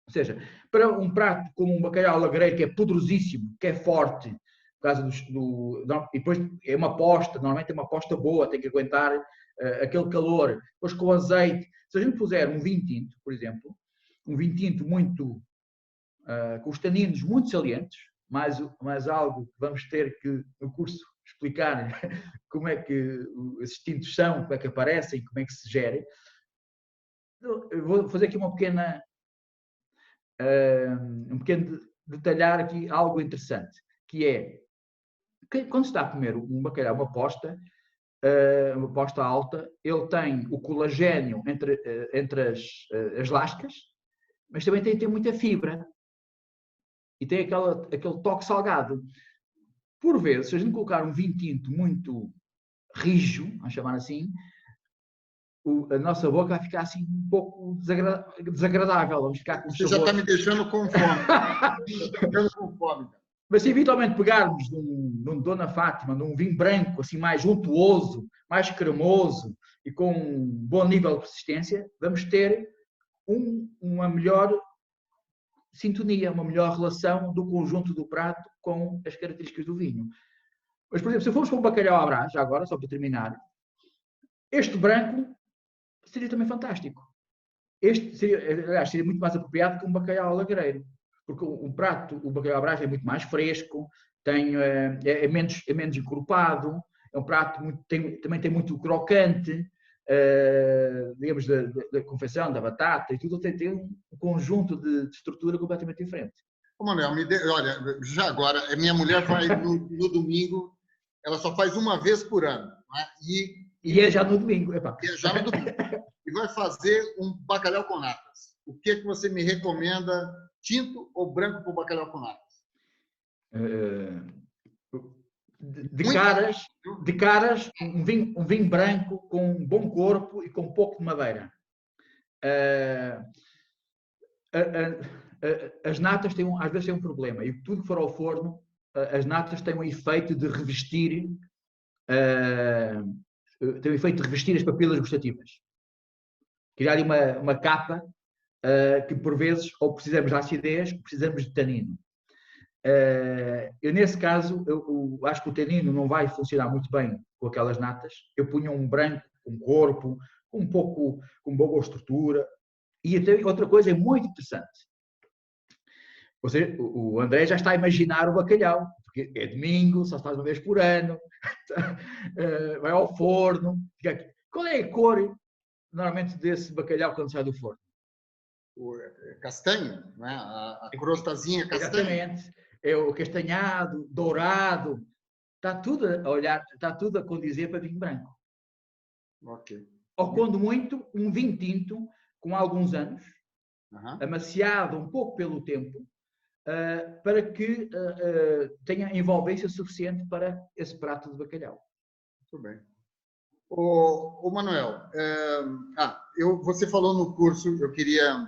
Ou seja, para um prato como um bacalhau alagreiro, que é poderosíssimo, que é forte, por causa e depois é uma posta, normalmente é uma posta boa, tem que aguentar aquele calor, depois com azeite. Se a gente puser um vinho tinto, por exemplo, um vinho tinto muito, com os taninos muito salientes, mais algo que vamos ter que, no curso, explicar como é que esses tintos são, como é que aparecem, como é que se gerem. Eu vou fazer aqui um pequeno detalhar aqui algo interessante, que é, quando se está a comer um bacalhau, uma posta alta, ele tem o colagênio entre as lascas, mas também tem muita fibra e tem aquele toque salgado. Por vezes, se a gente colocar um vinho tinto muito rijo, vamos chamar assim, a nossa boca vai ficar assim um pouco desagradável. Vamos ficar com
Você já está me deixando com fome.
Mas se eventualmente pegarmos num Dona Fátima, num vinho branco, assim mais untuoso, mais cremoso e com um bom nível de persistência, vamos ter uma melhor sintonia, uma melhor relação do conjunto do prato com as características do vinho. Mas, por exemplo, se formos para um bacalhau à Brás, já agora, só para terminar, este branco seria também fantástico. Este seria muito mais apropriado que um bacalhau alagreiro, porque o bacalhau à Brás é muito mais fresco, é menos encorpado, é um prato também tem muito crocante, digamos, da confecção, da batata e tudo, tem um conjunto de estrutura completamente diferente.
Ô Manuel, olha, já agora, a minha mulher vai no domingo, ela só faz uma vez por ano, né?
E é já no domingo.
E é já no domingo. E vai fazer um bacalhau com natas. O que você me recomenda, tinto ou branco para o bacalhau com natas?
De caras, um vinho branco com um bom corpo e com um pouco de madeira. As natas às vezes têm um problema, e tudo que for ao forno, as natas têm um efeito de revestir, as papilas gustativas. Criar ali uma capa que por vezes ou precisamos de acidez ou precisamos de tanino. Eu nesse caso, eu acho que o tanino não vai funcionar muito bem com aquelas natas. Eu punha um branco com corpo, com boa estrutura. E até outra coisa é muito interessante. Ou seja, o André já está a imaginar o bacalhau, porque é domingo, só se faz uma vez por ano, vai ao forno. Qual é a cor, normalmente, desse bacalhau quando sai do forno?
O castanho, né? A crostazinha castanha.
Exatamente. É o castanhado, dourado. Está tudo a condizer para vinho branco.
Ok.
Ou, quando muito, um vinho tinto com alguns anos, amaciado um pouco pelo tempo, para que tenha envolvência suficiente para esse prato de bacalhau.
Muito bem. O Manuel, você falou no curso, eu queria...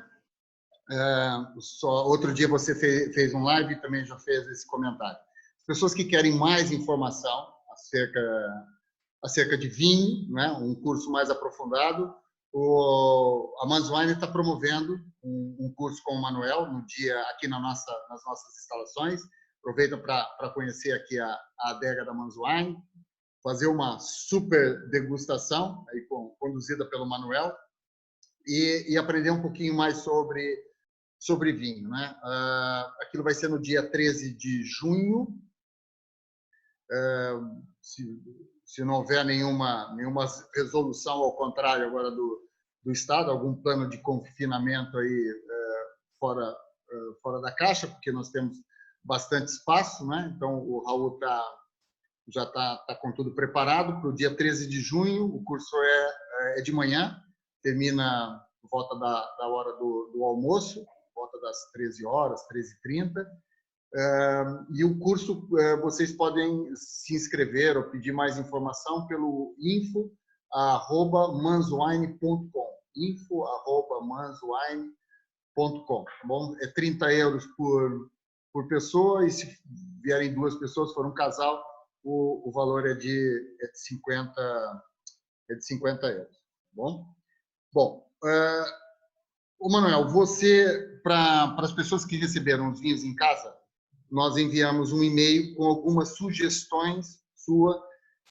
outro dia você fez um live e também já fez esse comentário. As pessoas que querem mais informação acerca de vinho, né, um curso mais aprofundado, a Manzwine está promovendo um curso com o Manuel no dia aqui nas nossas instalações. Aproveita para conhecer aqui a adega da Manzwine, fazer uma super degustação aí conduzida pelo Manuel e aprender um pouquinho mais sobre vinho, né? Aquilo vai ser no dia 13 de junho. Se não houver nenhuma resolução ao contrário agora do Estado, algum plano de confinamento aí fora da caixa, porque nós temos bastante espaço, né? Então o Raul já está com tudo preparado para o dia 13 de junho. O curso é de manhã, termina por volta da hora do almoço, por volta das 13 horas, 13h30. E o curso, vocês podem se inscrever ou pedir mais informação pelo info@manswine.com, info@manswine.com, tá bom? É 30 euros por pessoa, e se vierem 2 pessoas, se for um casal, o valor é de 50 euros, tá bom? Bom, ô Manuel, você, para as pessoas que receberam os vinhos em casa, nós enviamos um e-mail com algumas sugestões sua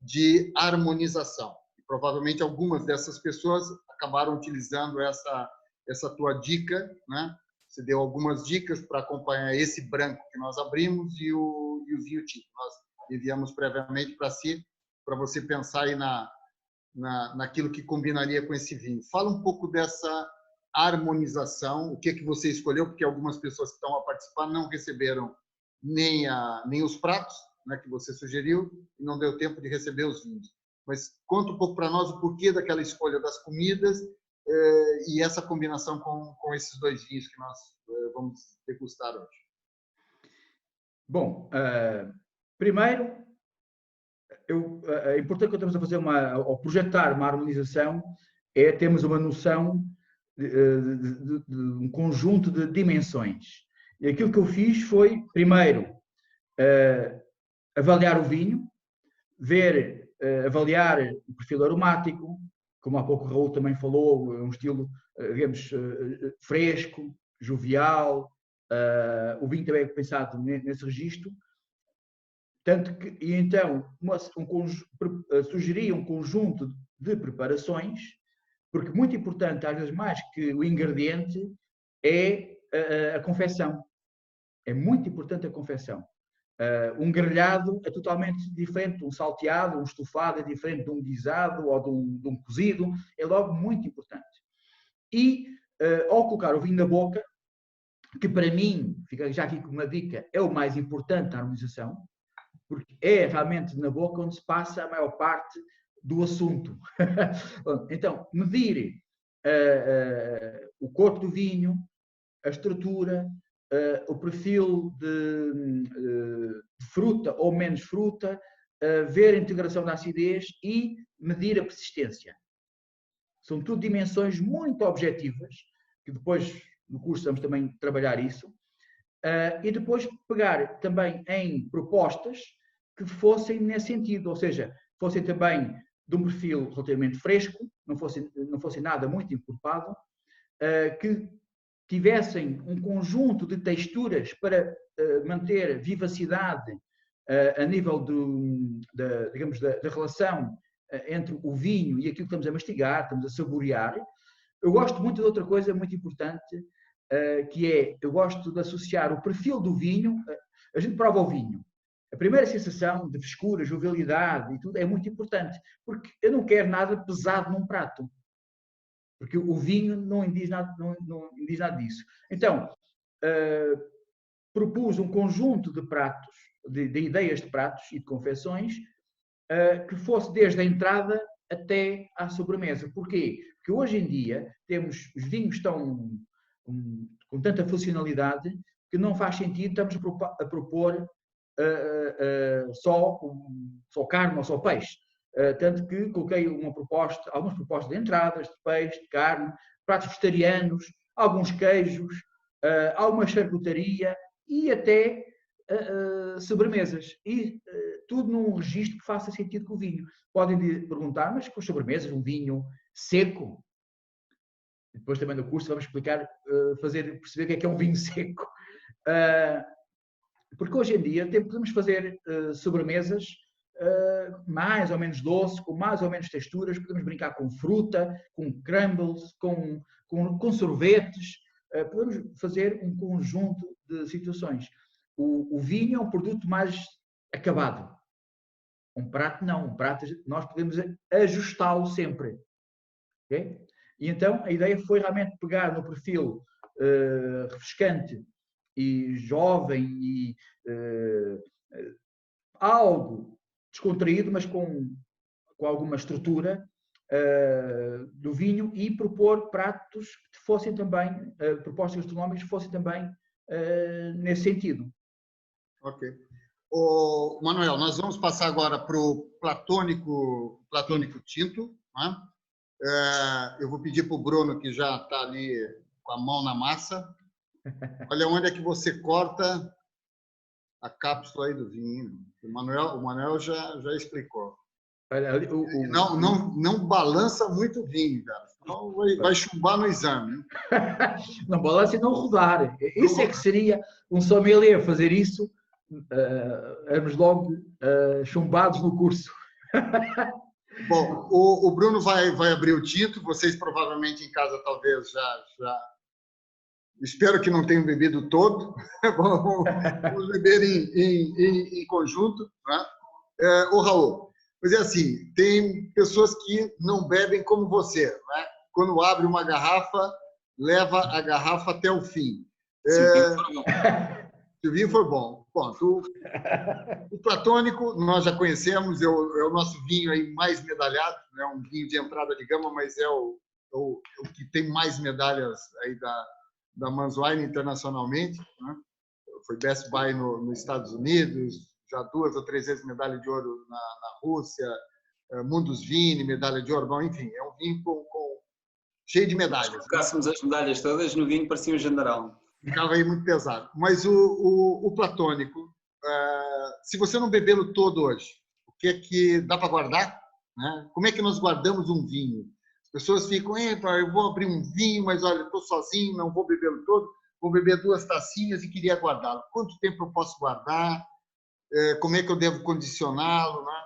de harmonização. E provavelmente algumas dessas pessoas acabaram utilizando essa tua dica, né? Você deu algumas dicas para acompanhar esse branco que nós abrimos e o vinho tinto. Nós enviamos previamente para si, para você pensar aí naquilo que combinaria com esse vinho. Fala um pouco dessa harmonização, o que você escolheu, porque algumas pessoas que estão a participar não receberam nem os pratos, né, que você sugeriu, e não deu tempo de receber os vinhos. Mas conta um pouco para nós o porquê daquela escolha das comidas e essa combinação com esses 2 vinhos que nós vamos degustar hoje.
Bom, primeiro, é importante que estamos a fazer ao projetar uma harmonização, é termos uma noção de um conjunto de dimensões. E aquilo que eu fiz foi, primeiro, avaliar o vinho, avaliar o perfil aromático, como há pouco o Raul também falou, um estilo, digamos, fresco, jovial. O vinho também é pensado nesse registro. Tanto que, e então, sugeri um conjunto de preparações, porque muito importante, às vezes mais que o ingrediente, é a confecção. É muito importante a confecção. Um grelhado é totalmente diferente de um salteado, um estofado é diferente de um guisado ou de um cozido, é logo muito importante. E, ao colocar o vinho na boca, que para mim, fica já aqui com uma dica, é o mais importante na harmonização, porque é realmente na boca onde se passa a maior parte do assunto. Então, medir o corpo do vinho, a estrutura, o perfil de fruta ou menos fruta, ver a integração da acidez e medir a persistência. São tudo dimensões muito objetivas, que depois no curso vamos também trabalhar isso, e depois pegar também em propostas que fossem nesse sentido, ou seja, fossem também de um perfil relativamente fresco, não fossem nada muito encorpado, que tivessem um conjunto de texturas para manter vivacidade a nível digamos, da relação entre o vinho e aquilo que estamos a mastigar, estamos a saborear. Eu gosto muito de outra coisa muito importante, que é, eu gosto de associar o perfil do vinho. A gente prova o vinho. A primeira sensação de frescura, jovialidade e tudo é muito importante, porque eu não quero nada pesado num prato. Porque o vinho não indiz nada disso. Então, propus um conjunto de pratos, de ideias de pratos e de confecções, que fosse desde a entrada até à sobremesa. Porquê? Porque hoje em dia os vinhos estão com tanta funcionalidade que não faz sentido estamos a propor só carne ou só peixe. Tanto que coloquei algumas propostas de entradas, de peixe, de carne, pratos vegetarianos, alguns queijos, alguma charcutaria e até sobremesas. E tudo num registro que faça sentido com o vinho. Podem perguntar, mas com sobremesas, um vinho seco? Depois também no curso vamos explicar, perceber o que é um vinho seco. Porque hoje em dia podemos fazer sobremesas mais ou menos doce, com mais ou menos texturas, podemos brincar com fruta, com crumbles, com sorvetes, podemos fazer um conjunto de situações. O vinho é um produto mais acabado. Um prato não, um prato nós podemos ajustá-lo sempre. Okay? E então a ideia foi realmente pegar no perfil refrescante e jovem e algo descontraído, mas com alguma estrutura do vinho, e propor pratos que fossem também, propostas gastronómicas que fossem também nesse sentido.
Ok. Ô, Manuel, nós vamos passar agora para o platônico tinto. Né? Eu vou pedir para o Bruno, que já está ali com a mão na massa. Olha onde é que você corta a cápsula aí do vinho. O Manuel já explicou. Não balança muito o vinho, cara. Senão vai chumbar no exame.
Não balança e não rodar. Isso é que seria um sommelier fazer isso. Éramos logo chumbados no curso.
Bom, o Bruno vai abrir o tinto. Vocês provavelmente em casa talvez já... Espero que não tenham bebido todo. Vamos beber em conjunto. Né? Ô, Raul, mas é assim, tem pessoas que não bebem como você. Né? Quando abre uma garrafa, leva a garrafa até o fim. Se o vinho for bom. Ponto. O platônico nós já conhecemos, é o nosso vinho aí mais medalhado. É um vinho de entrada de gama, mas é o que tem mais medalhas aí da Mannswine internacionalmente. Né? Foi Best Buy nos Estados Unidos, já 2 ou 3 vezes medalha de ouro na Rússia, Mundus Vini, medalha de ouro. Bom, enfim, é um vinho cheio de medalhas. Se
colocássemos as medalhas todas no vinho, parecia um general.
Ficava aí muito pesado. Mas o platônico, se você não bebê-lo todo hoje, o que é que dá para guardar? Né? Como é que nós guardamos um vinho? As pessoas ficam, eu vou abrir um vinho, mas olha, estou sozinho, não vou bebê-lo todo, vou beber 2 tacinhas e queria guardá-lo. Quanto tempo eu posso guardar? Como é que eu devo condicioná-lo? Né?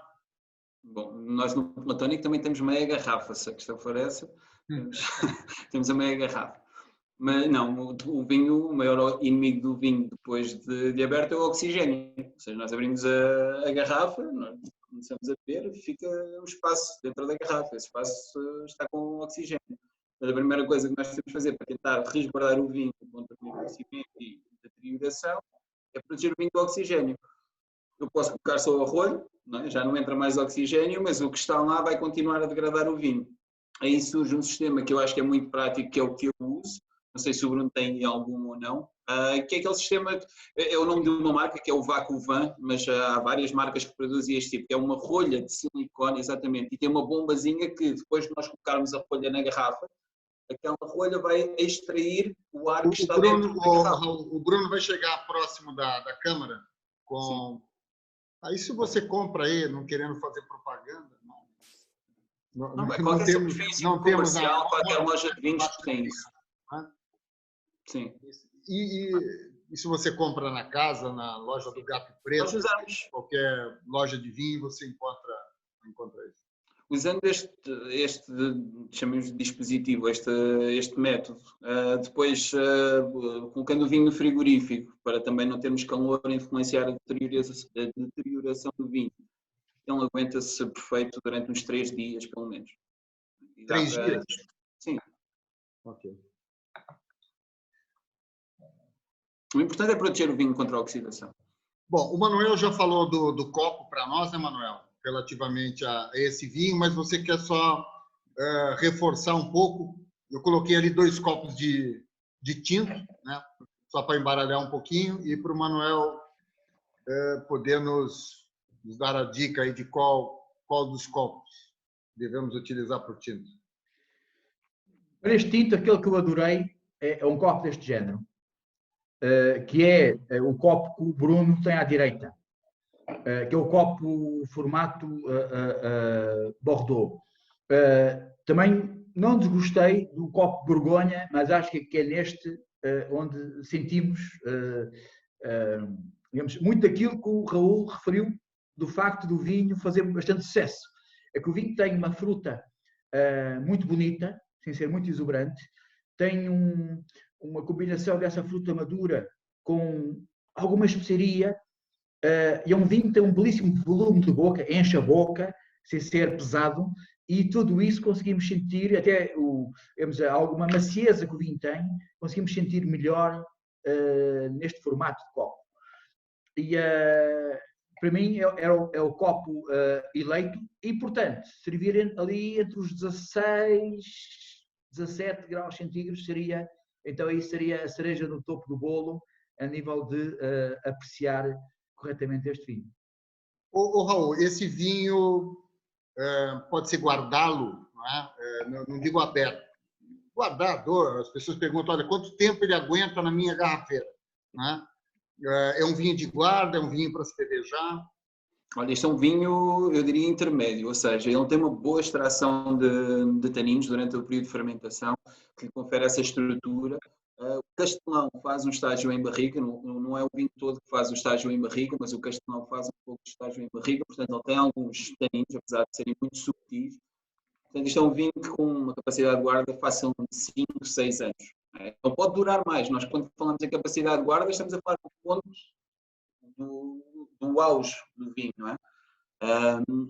Bom, nós no platônico também temos meia garrafa, se a questão for essa, temos a meia garrafa. Mas não, o vinho, o maior inimigo do vinho depois de aberto é o oxigênio. Ou seja, nós abrimos a garrafa, nós começamos a beber, fica um espaço dentro da garrafa, esse espaço está com oxigênio. Mas a primeira coisa que nós temos de fazer para tentar resguardar o vinho contra o envelhecimento e deterioração é proteger o vinho do oxigênio. Eu posso colocar só o arroio, não é? Já não entra mais oxigênio, mas o que está lá vai continuar a degradar o vinho. Aí surge um sistema que eu acho que é muito prático, que é o que eu uso. Não sei se o Bruno tem algum ou não, que é aquele sistema, é o nome de uma marca, que é o VacuVan, mas há várias marcas que produzem este tipo, que é uma rolha de silicone, exatamente, e tem uma bombazinha que depois de nós colocarmos a rolha na garrafa, aquela rolha vai extrair o ar que está dentro da garrafa.
O Bruno vai chegar próximo da câmara com... Aí se você compra aí, não querendo fazer propaganda,
qualquer superfície comercial, qualquer loja de vinhos tem isso. Sim.
E se você compra na casa, na loja do Gato Preto,
nós usamos.
Qualquer loja de vinho, você encontra isso.
Usando este chamemos de dispositivo, este método, depois colocando o vinho no frigorífico, para também não termos calor a influenciar a deterioração do vinho. Ele aguenta-se perfeito durante uns 3 dias, pelo menos.
3 dias?
Sim.
Ok.
O importante é proteger o vinho contra a oxidação.
Bom, o Manuel já falou do copo para nós, né, Manuel? Relativamente a esse vinho, mas você quer só reforçar um pouco. Eu coloquei ali 2 copos de tinto, né? Só para embaralhar um pouquinho, e para o Manuel poder nos dar a dica aí de qual dos copos devemos utilizar para o tinto.
Para este tinto, aquele que eu adorei é um copo deste género, que é o copo que o Bruno tem à direita, que é o copo formato Bordeaux. Também não desgostei do copo Borgonha, mas acho que é neste onde sentimos digamos, muito daquilo que o Raul referiu do facto do vinho fazer bastante sucesso. É que o vinho tem uma fruta muito bonita, sem ser muito exuberante, tem uma combinação dessa fruta madura com alguma especiaria, e é um vinho que tem um belíssimo volume de boca, enche a boca, sem ser pesado, e tudo isso conseguimos sentir, até alguma macieza que o vinho tem, conseguimos sentir melhor neste formato de copo. E para mim é o copo eleito e, portanto, servir ali entre os 16, 17 graus centígrados seria, então aí seria a cereja no topo do bolo a nível de apreciar corretamente este vinho.
Ô Raul, esse vinho pode-se guardá-lo, não digo aberto, guardador. As pessoas perguntam, olha, quanto tempo ele aguenta na minha garrafeira? Né? É um vinho de guarda, é um vinho para se bebejar?
Olha, este é um vinho, eu diria, intermédio, ou seja, ele tem uma boa extração de taninos durante o período de fermentação, que lhe confere essa estrutura. O Castelão faz um estágio em barrica, não é o vinho todo que faz o estágio em barrica, mas o Castelão faz um pouco de estágio em barrica, portanto ele tem alguns taninos, apesar de serem muito subtis. Portanto, isto é um vinho que com uma capacidade de guarda fácil de 5, 6 anos. Então pode durar mais. Nós, quando falamos em capacidade de guarda, estamos a falar de pontos do auge do vinho, não é?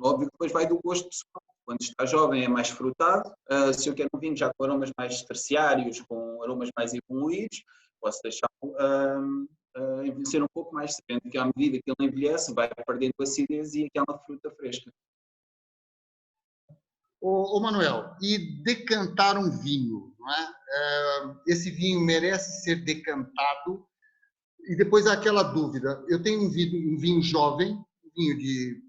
Óbvio que depois vai do gosto pessoal. Quando está jovem é mais frutado. Se eu quero um vinho já com aromas mais terciários, com aromas mais evoluídos, posso deixá-lo envelhecer um pouco mais, sabendo que à medida que ele envelhece vai perdendo acidez e aquela fruta fresca.
Ô Manuel, e decantar um vinho, não é? Esse vinho merece ser decantado? E depois há aquela dúvida. Eu tenho um vinho jovem, um vinho de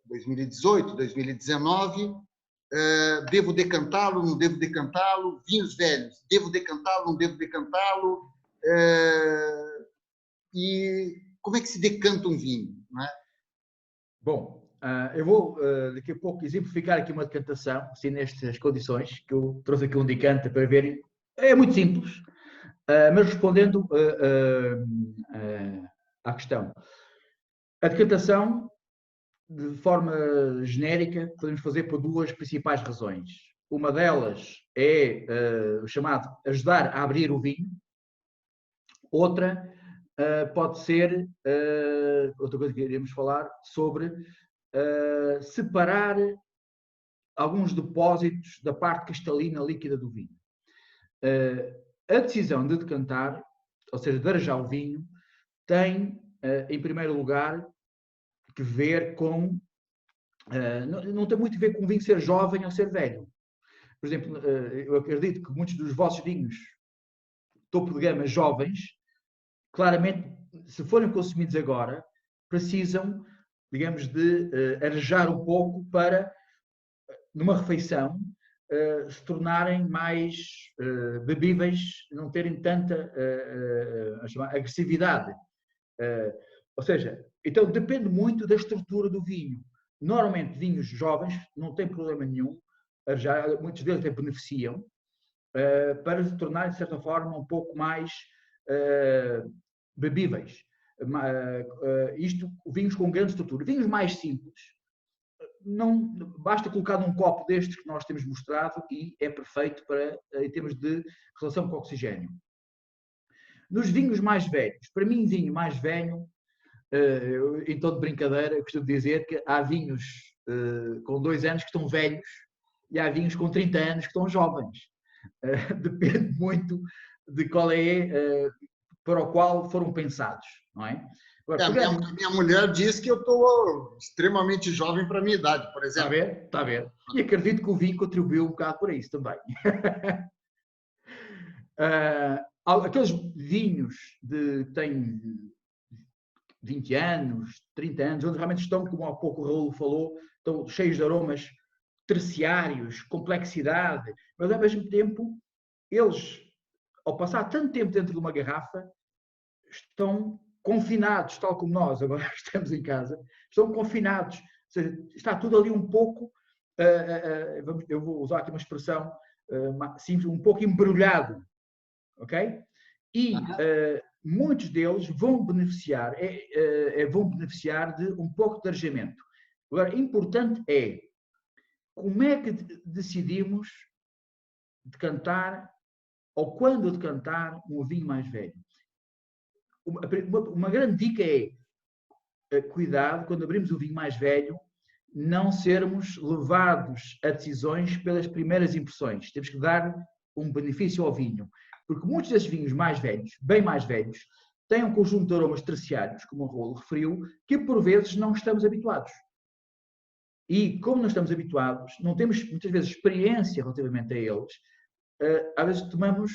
2018, 2019. Devo decantá-lo, não devo decantá-lo? Vinhos velhos, devo decantá-lo, não devo decantá-lo? E como é que se decanta um vinho? Não é?
Bom, eu vou daqui a pouco exemplificar aqui uma decantação, assim nestas condições, que eu trouxe aqui um decanta para verem. É muito simples, mas respondendo à questão. A decantação, de forma genérica, podemos fazer por duas principais razões. Uma delas é o chamado ajudar a abrir o vinho. Outra pode ser, outra coisa que iremos falar, sobre separar alguns depósitos da parte cristalina líquida do vinho. A decisão de decantar, ou seja, de arejar o vinho, tem, em primeiro lugar, que ver com... não tem muito a ver com o vinho ser jovem ou ser velho. Por exemplo, eu acredito que muitos dos vossos vinhos topo de gama jovens, claramente, se forem consumidos agora, precisam, digamos, de arejar um pouco para, numa refeição, se tornarem mais bebíveis, não terem tanta agressividade. Ou seja, então depende muito da estrutura do vinho. Normalmente, vinhos jovens não tem problema nenhum, arejar, muitos deles até beneficiam, para se tornarem, de certa forma, um pouco mais bebíveis. Isto, vinhos com grande estrutura. Vinhos mais simples, não basta colocar num copo destes que nós temos mostrado e é perfeito para, em termos de relação com o oxigênio. Nos vinhos mais velhos, para mim, vinho mais velho, em tom de brincadeira, eu costumo dizer que há vinhos com 2 anos que estão velhos e há vinhos com 30 anos que estão jovens. Depende muito de qual é, para o qual foram pensados, não é? Agora,
minha mulher diz que eu estou extremamente jovem para a minha idade, por exemplo.
Está a ver? E acredito que o vinho contribuiu um bocado para isso também. Aqueles vinhos que têm 20 anos, 30 anos, onde realmente estão, como há pouco o Raul falou, estão cheios de aromas terciários, complexidade, mas ao mesmo tempo, eles, ao passar tanto tempo dentro de uma garrafa, estão confinados, tal como nós agora estamos em casa, estão confinados, ou seja, está tudo ali um pouco, eu vou usar aqui uma expressão simples, um pouco embrulhado, ok? E muitos deles vão beneficiar, vão beneficiar de um pouco de arejamento. Agora, importante é como é que decidimos decantar ou quando decantar um vinho mais velho. Uma grande dica é cuidado quando abrimos o vinho mais velho, não sermos levados a decisões pelas primeiras impressões. Temos que dar um benefício ao vinho. Porque muitos desses vinhos mais velhos, bem mais velhos, têm um conjunto de aromas terciários, como o Raul referiu, que por vezes não estamos habituados. E como não estamos habituados, não temos muitas vezes experiência relativamente a eles, às vezes tomamos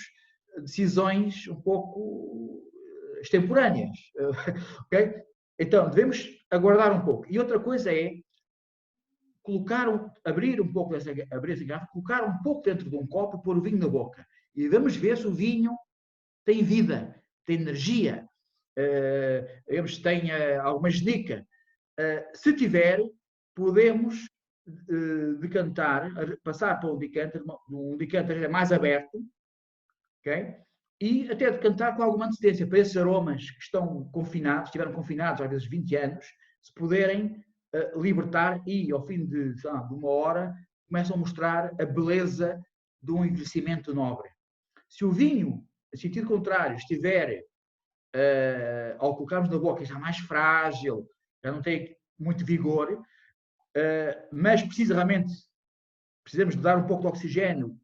decisões um pouco extemporâneas. Okay? Então, devemos aguardar um pouco. E outra coisa é abrir um pouco essa garrafa, colocar um pouco dentro de um copo e pôr o vinho na boca. E vamos ver se o vinho tem vida, tem energia, tem alguma genica. Se tiver, podemos decantar, passar para um decanter mais aberto, okay? E até decantar com alguma antecedência para esses aromas que estão confinados, estiveram confinados às vezes 20 anos, se puderem libertar e ao fim de uma hora começam a mostrar a beleza de um envelhecimento nobre. Se o vinho, em sentido contrário, estiver, ao colocarmos na boca, já mais frágil, já não tem muito vigor, mas precisamos de dar um pouco de oxigênio,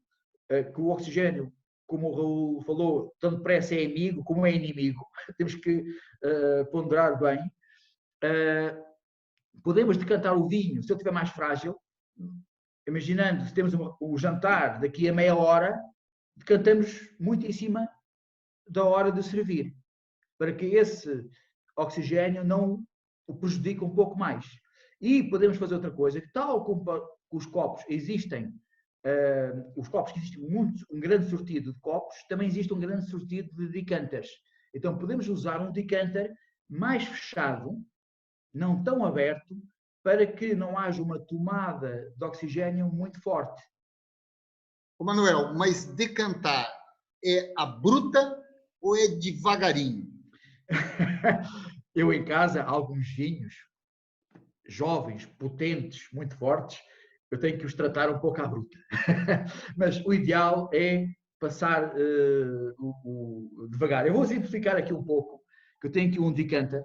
que o oxigênio, como o Raul falou, tanto depressa é amigo como é inimigo. Temos que ponderar bem. Podemos decantar o vinho, se ele estiver mais frágil, imaginando se temos o jantar daqui a meia hora, decantamos muito em cima da hora de servir, para que esse oxigênio não o prejudique um pouco mais. E podemos fazer outra coisa, tal como os copos existem, que existe um grande sortido de copos, também existe um grande sortido de decanters. Então podemos usar um decanter mais fechado, não tão aberto, para que não haja uma tomada de oxigênio muito forte.
Ô Manuel, mas decantar é a bruta ou é devagarinho?
Eu em casa, alguns vinhos jovens, potentes, muito fortes, eu tenho que os tratar um pouco à bruta. Mas o ideal é passar devagar. Eu vou simplificar aqui um pouco, que eu tenho aqui um decanter.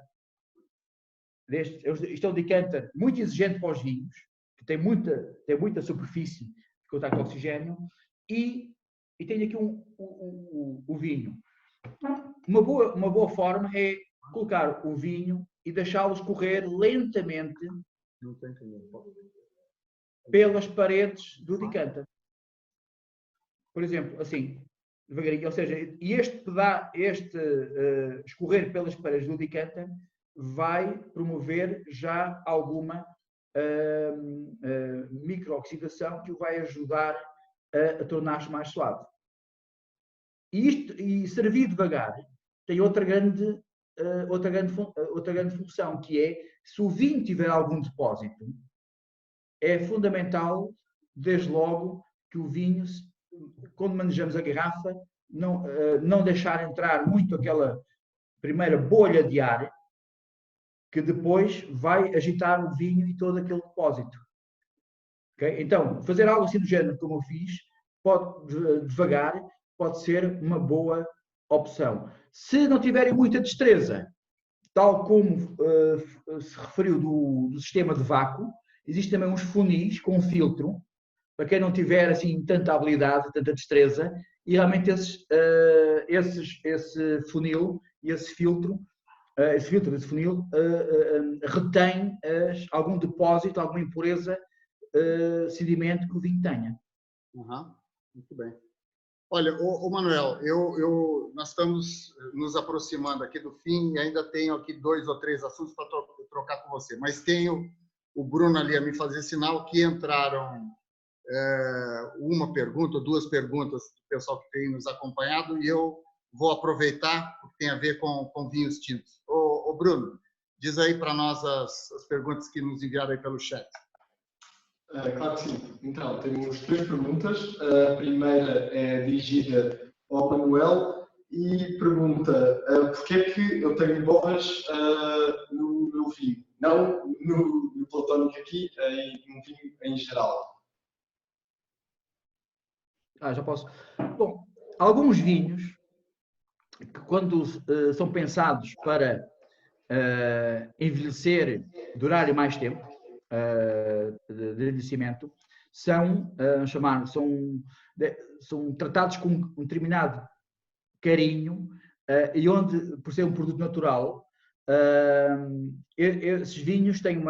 Isto é um decanter muito exigente para os vinhos, que tem muita superfície de contacto com oxigênio, e tenho aqui o vinho. Uma boa forma é colocar o vinho e deixá-lo escorrer lentamente pelas paredes do decanter. Por exemplo, assim, devagarinho. Ou seja, e escorrer pelas paredes do decanter vai promover já alguma microoxidação que o vai ajudar a tornar-se mais suave. E servir devagar tem outra grande função, que é, se o vinho tiver algum depósito, é fundamental, desde logo, que o vinho, quando manejamos a garrafa, não deixar entrar muito aquela primeira bolha de ar, que depois vai agitar o vinho e todo aquele depósito. Okay? Então, fazer algo assim do género como eu fiz, devagar, pode ser uma boa opção. Se não tiverem muita destreza, tal como se referiu do sistema de vácuo, existem também uns funis com filtro, para quem não tiver assim tanta habilidade, tanta destreza, e realmente esse funil e esse filtro desse funil retém algum depósito, alguma impureza, sedimento que o vinho tenha.
Uhum. Muito bem. Olha, Manuel, nós estamos nos aproximando aqui do fim e ainda tenho aqui 2 ou 3 assuntos para trocar com você, mas tenho o Bruno ali a me fazer sinal que entraram uma pergunta, 2 perguntas do pessoal que tem nos acompanhado, e eu vou aproveitar, porque tem a ver com vinhos tintos. Ô Bruno, diz aí para nós as perguntas que nos enviaram aí pelo chat.
Claro que sim. Então, temos 3 perguntas. A primeira é dirigida ao Manuel e pergunta porquê é que eu tenho bolas no meu vinho, não no platónico aqui, no vinho em geral.
Já posso. Bom, alguns vinhos, que quando são pensados para envelhecer, durarem mais tempo, de envelhecimento, são tratados com um determinado carinho, e onde, por ser um produto natural, esses vinhos têm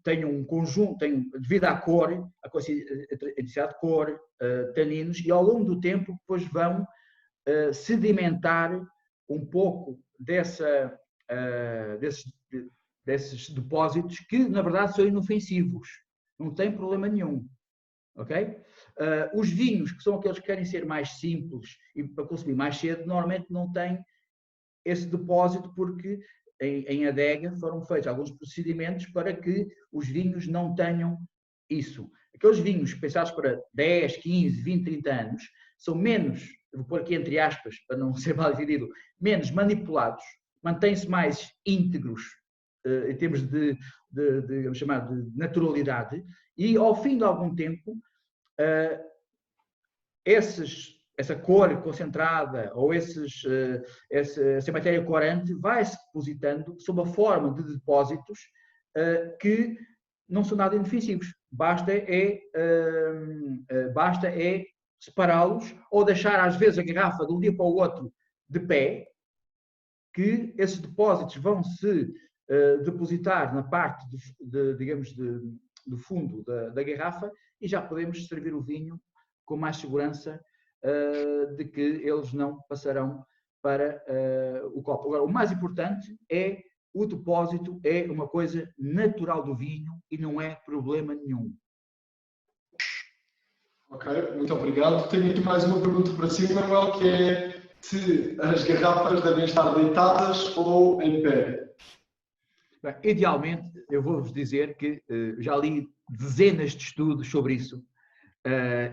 têm um conjunto, devido à cor, a intensidade de cor, taninos, e ao longo do tempo depois vão sedimentar um pouco desses depósitos que, na verdade, são inofensivos. Não tem problema nenhum. Ok? Os vinhos, que são aqueles que querem ser mais simples e para consumir mais cedo, normalmente não têm esse depósito porque em adega foram feitos alguns procedimentos para que os vinhos não tenham isso. Aqueles vinhos pensados para 10, 15, 20, 30 anos são menos, vou pôr aqui entre aspas, para não ser mal entendido, menos manipulados, mantêm-se mais íntegros em termos vamos chamar, de naturalidade, e ao fim de algum tempo essa cor concentrada ou essa matéria corante vai se depositando sob a forma de depósitos que não são nada inofensivos. Basta separá-los ou deixar às vezes a garrafa de um dia para o outro de pé, que esses depósitos vão se depositar na parte do fundo da garrafa e já podemos servir o vinho com mais segurança de que eles não passarão para o copo. Agora, o mais importante é o depósito, é uma coisa natural do vinho e não é problema nenhum.
Ok, muito obrigado. Tenho aqui mais uma pergunta para si, Manuel, que é se as garrafas devem estar deitadas ou em pé.
Bem, idealmente, eu vou-vos dizer que já li dezenas de estudos sobre isso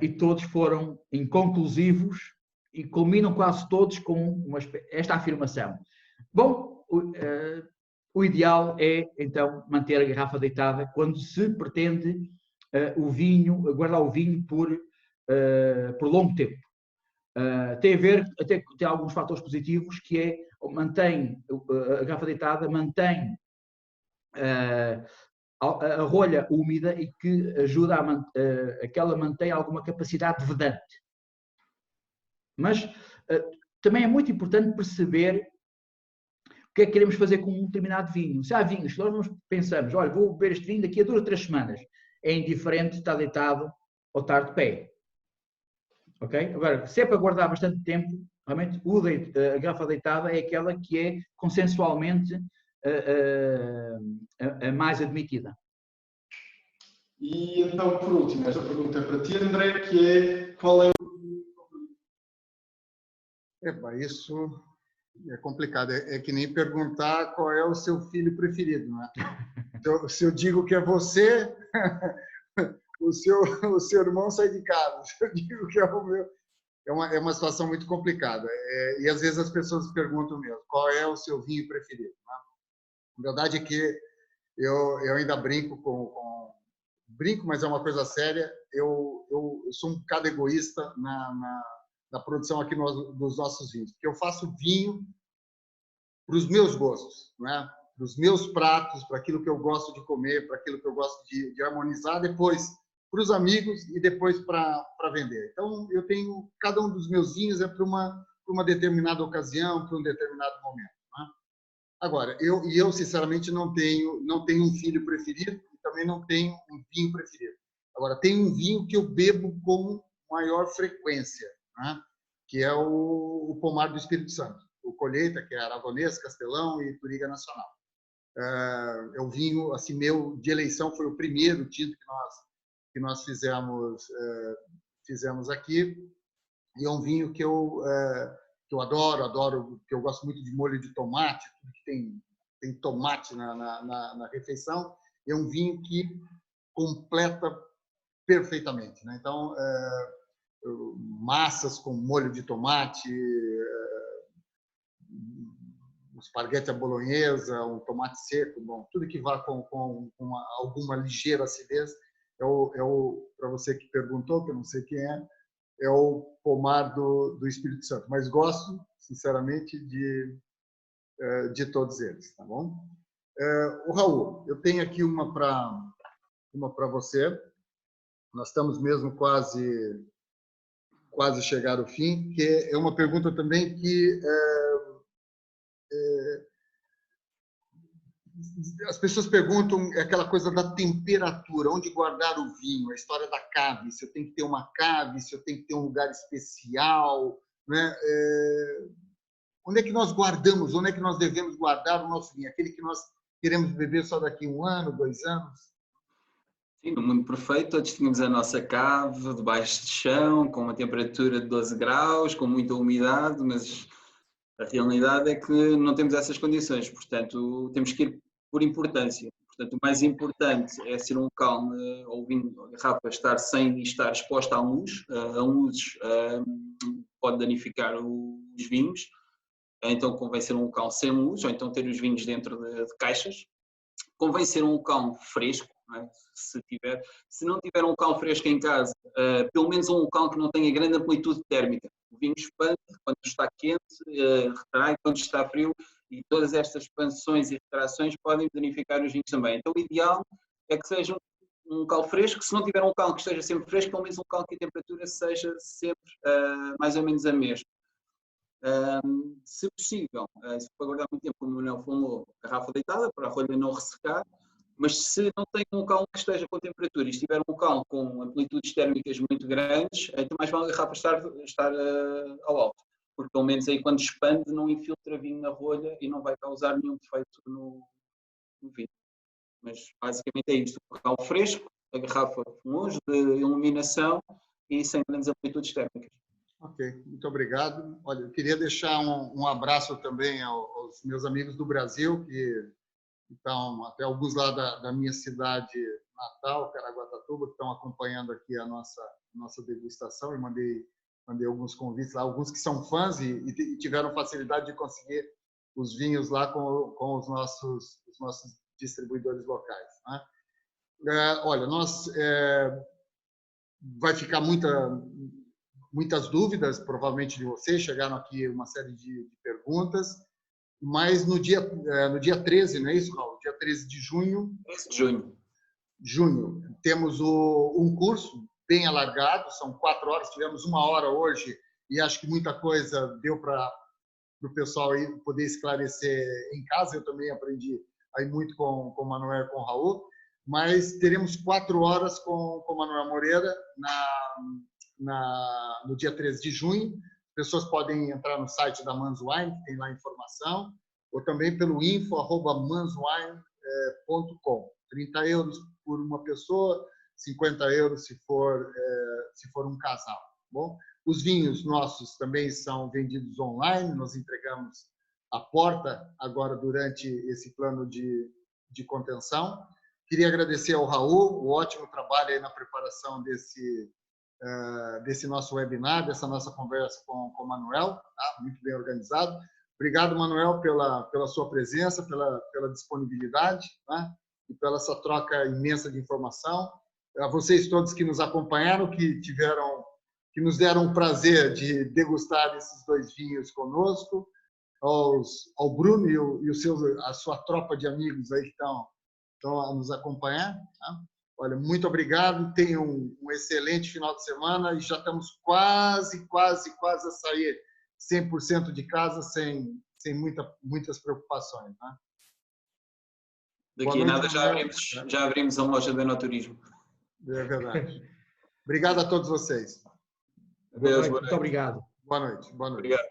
e todos foram inconclusivos e culminam quase todos com esta afirmação. Bom, o ideal é, então, manter a garrafa deitada quando se pretende guardar o vinho por longo tempo. Tem a ver, até tem alguns fatores positivos, que é, a garrafa deitada mantém a rolha úmida e que ajuda a que ela mantenha alguma capacidade vedante. Mas também é muito importante perceber o que é que queremos fazer com um determinado vinho. Se há vinhos que nós pensamos, olha, vou beber este vinho daqui a 2 ou 3 semanas, é indiferente estar deitado ou estar de pé. Ok? Agora, se é para guardar bastante tempo, realmente a garrafa deitada é aquela que é consensualmente a mais admitida.
E então, por último, esta pergunta é para ti, André, que é qual é
isso é complicado. É que nem perguntar qual é o seu filho preferido, não é? Se eu digo que é você, o seu irmão sai de casa. Se eu digo que é o meu... É uma situação muito complicada. E às vezes as pessoas perguntam mesmo, qual é o seu vinho preferido? Não é? A verdade é que eu ainda brinco brinco, mas é uma coisa séria. Eu sou um bocado egoísta na produção aqui dos nossos vinhos, porque eu faço vinho para os meus gostos, não é? Para os meus pratos, para aquilo que eu gosto de comer, para aquilo que eu gosto de harmonizar, depois para os amigos e depois para vender. Então, eu tenho cada um dos meus vinhos para uma determinada ocasião, para um determinado momento. Não é? Agora, eu sinceramente não tenho um filho preferido e também não tenho um vinho preferido. Agora, tem um vinho que eu bebo com maior frequência, né? Que é o Pomar do Espírito Santo, o Colheita, que é Aragonês, Castelão e Touriga Nacional. É o vinho assim, meu de eleição, foi o primeiro tinto que nós fizemos aqui, e é um vinho que eu adoro, que eu gosto muito de molho de tomate, tudo que tem tomate na refeição. É um vinho que completa perfeitamente, né? Então, massas com molho de tomate, esparguete à bolonhesa, um tomate seco, bom, tudo que vá com alguma ligeira acidez. Para você que perguntou, que eu não sei quem é o Pomar do Espírito Santo. Mas gosto, sinceramente, de todos eles, tá bom? O Raul, eu tenho aqui uma para você. Nós estamos mesmo quase quase chegar ao fim, que é uma pergunta também que as pessoas perguntam aquela coisa da temperatura, onde guardar o vinho, a história da cave, se eu tenho que ter uma cave, se eu tenho que ter um lugar especial, né? Onde é que nós guardamos, onde é que nós devemos guardar o nosso vinho? Aquele que nós queremos beber só daqui 1 ano, 2 anos?
Sim, no mundo perfeito, todos tínhamos a nossa cave debaixo de chão, com uma temperatura de 12 graus, com muita umidade, mas a realidade é que não temos essas condições, portanto, temos que ir por importância. Portanto, o mais importante é ser um local, ou vinho, a garrafa, estar sem estar exposta à luz. A luz pode danificar os vinhos, então convém ser um local sem luz, ou então ter os vinhos dentro de caixas. Convém ser um local fresco, não é? Se não tiver um local fresco em casa, pelo menos um local que não tenha grande amplitude térmica. O vinho expande quando está quente, retrai quando está frio, e todas estas expansões e retrações podem danificar os vinhos também. Então o ideal é que seja um local fresco. Se não tiver um local que esteja sempre fresco, pelo menos um local que a temperatura seja sempre mais ou menos a mesma. Se possível, se for guardar muito tempo, como o Manuel falou, garrafa deitada para a rolha não ressecar, mas se não tem um local que esteja com temperatura e estiver um local com amplitudes térmicas muito grandes, então mais vale a garrafa estar ao alto, porque pelo menos aí quando expande não infiltra vinho na rolha e não vai causar nenhum defeito no vinho. Mas basicamente é isto, o local fresco, a garrafa longe de iluminação e sem grandes amplitudes térmicas.
Ok, muito obrigado. Olha, eu queria deixar um abraço também aos meus amigos do Brasil, que estão até alguns lá da minha cidade natal, Caraguatatuba, que estão acompanhando aqui a nossa degustação, e mandei alguns convites lá, alguns que são fãs e tiveram facilidade de conseguir os vinhos lá com os nossos distribuidores locais, né? Olha, vai ficar muitas dúvidas, provavelmente, de vocês. Chegaram aqui uma série de perguntas, mas no dia 13, não é isso, Raul? Dia 13 de junho.
13 de junho.
Junho, temos um curso bem alargado, são 4 horas, tivemos 1 hora hoje, e acho que muita coisa deu para o pessoal aí poder esclarecer em casa. Eu também aprendi aí muito com o Manuel e com o Raul, mas teremos 4 horas com o Manuel Moreira no dia 13 de junho. As pessoas podem entrar no site da Manswine, que tem lá informação, ou também pelo info@manswine.com. 30 euros por uma pessoa, 50 euros se for um casal. Bom, os vinhos nossos também são vendidos online, nós entregamos à porta agora durante esse plano de contenção. Queria agradecer ao Raul o ótimo trabalho aí na preparação desse nosso webinar, dessa nossa conversa com o Manuel, tá? Muito bem organizado. Obrigado, Manuel, pela sua presença, pela disponibilidade, tá? E pela essa troca imensa de informação. A vocês todos que nos acompanharam, que nos deram o prazer de degustar esses 2 vinhos conosco, ao Bruno e a sua tropa de amigos aí que estão a nos acompanhar, tá? Olha, muito obrigado, tenham um excelente final de semana, e já estamos quase a sair 100% de casa sem muitas preocupações, né?
Daqui a nada já abrimos a loja de enoturismo.
É verdade. Obrigado a todos vocês.
Muito obrigado.
Boa noite.
Obrigado.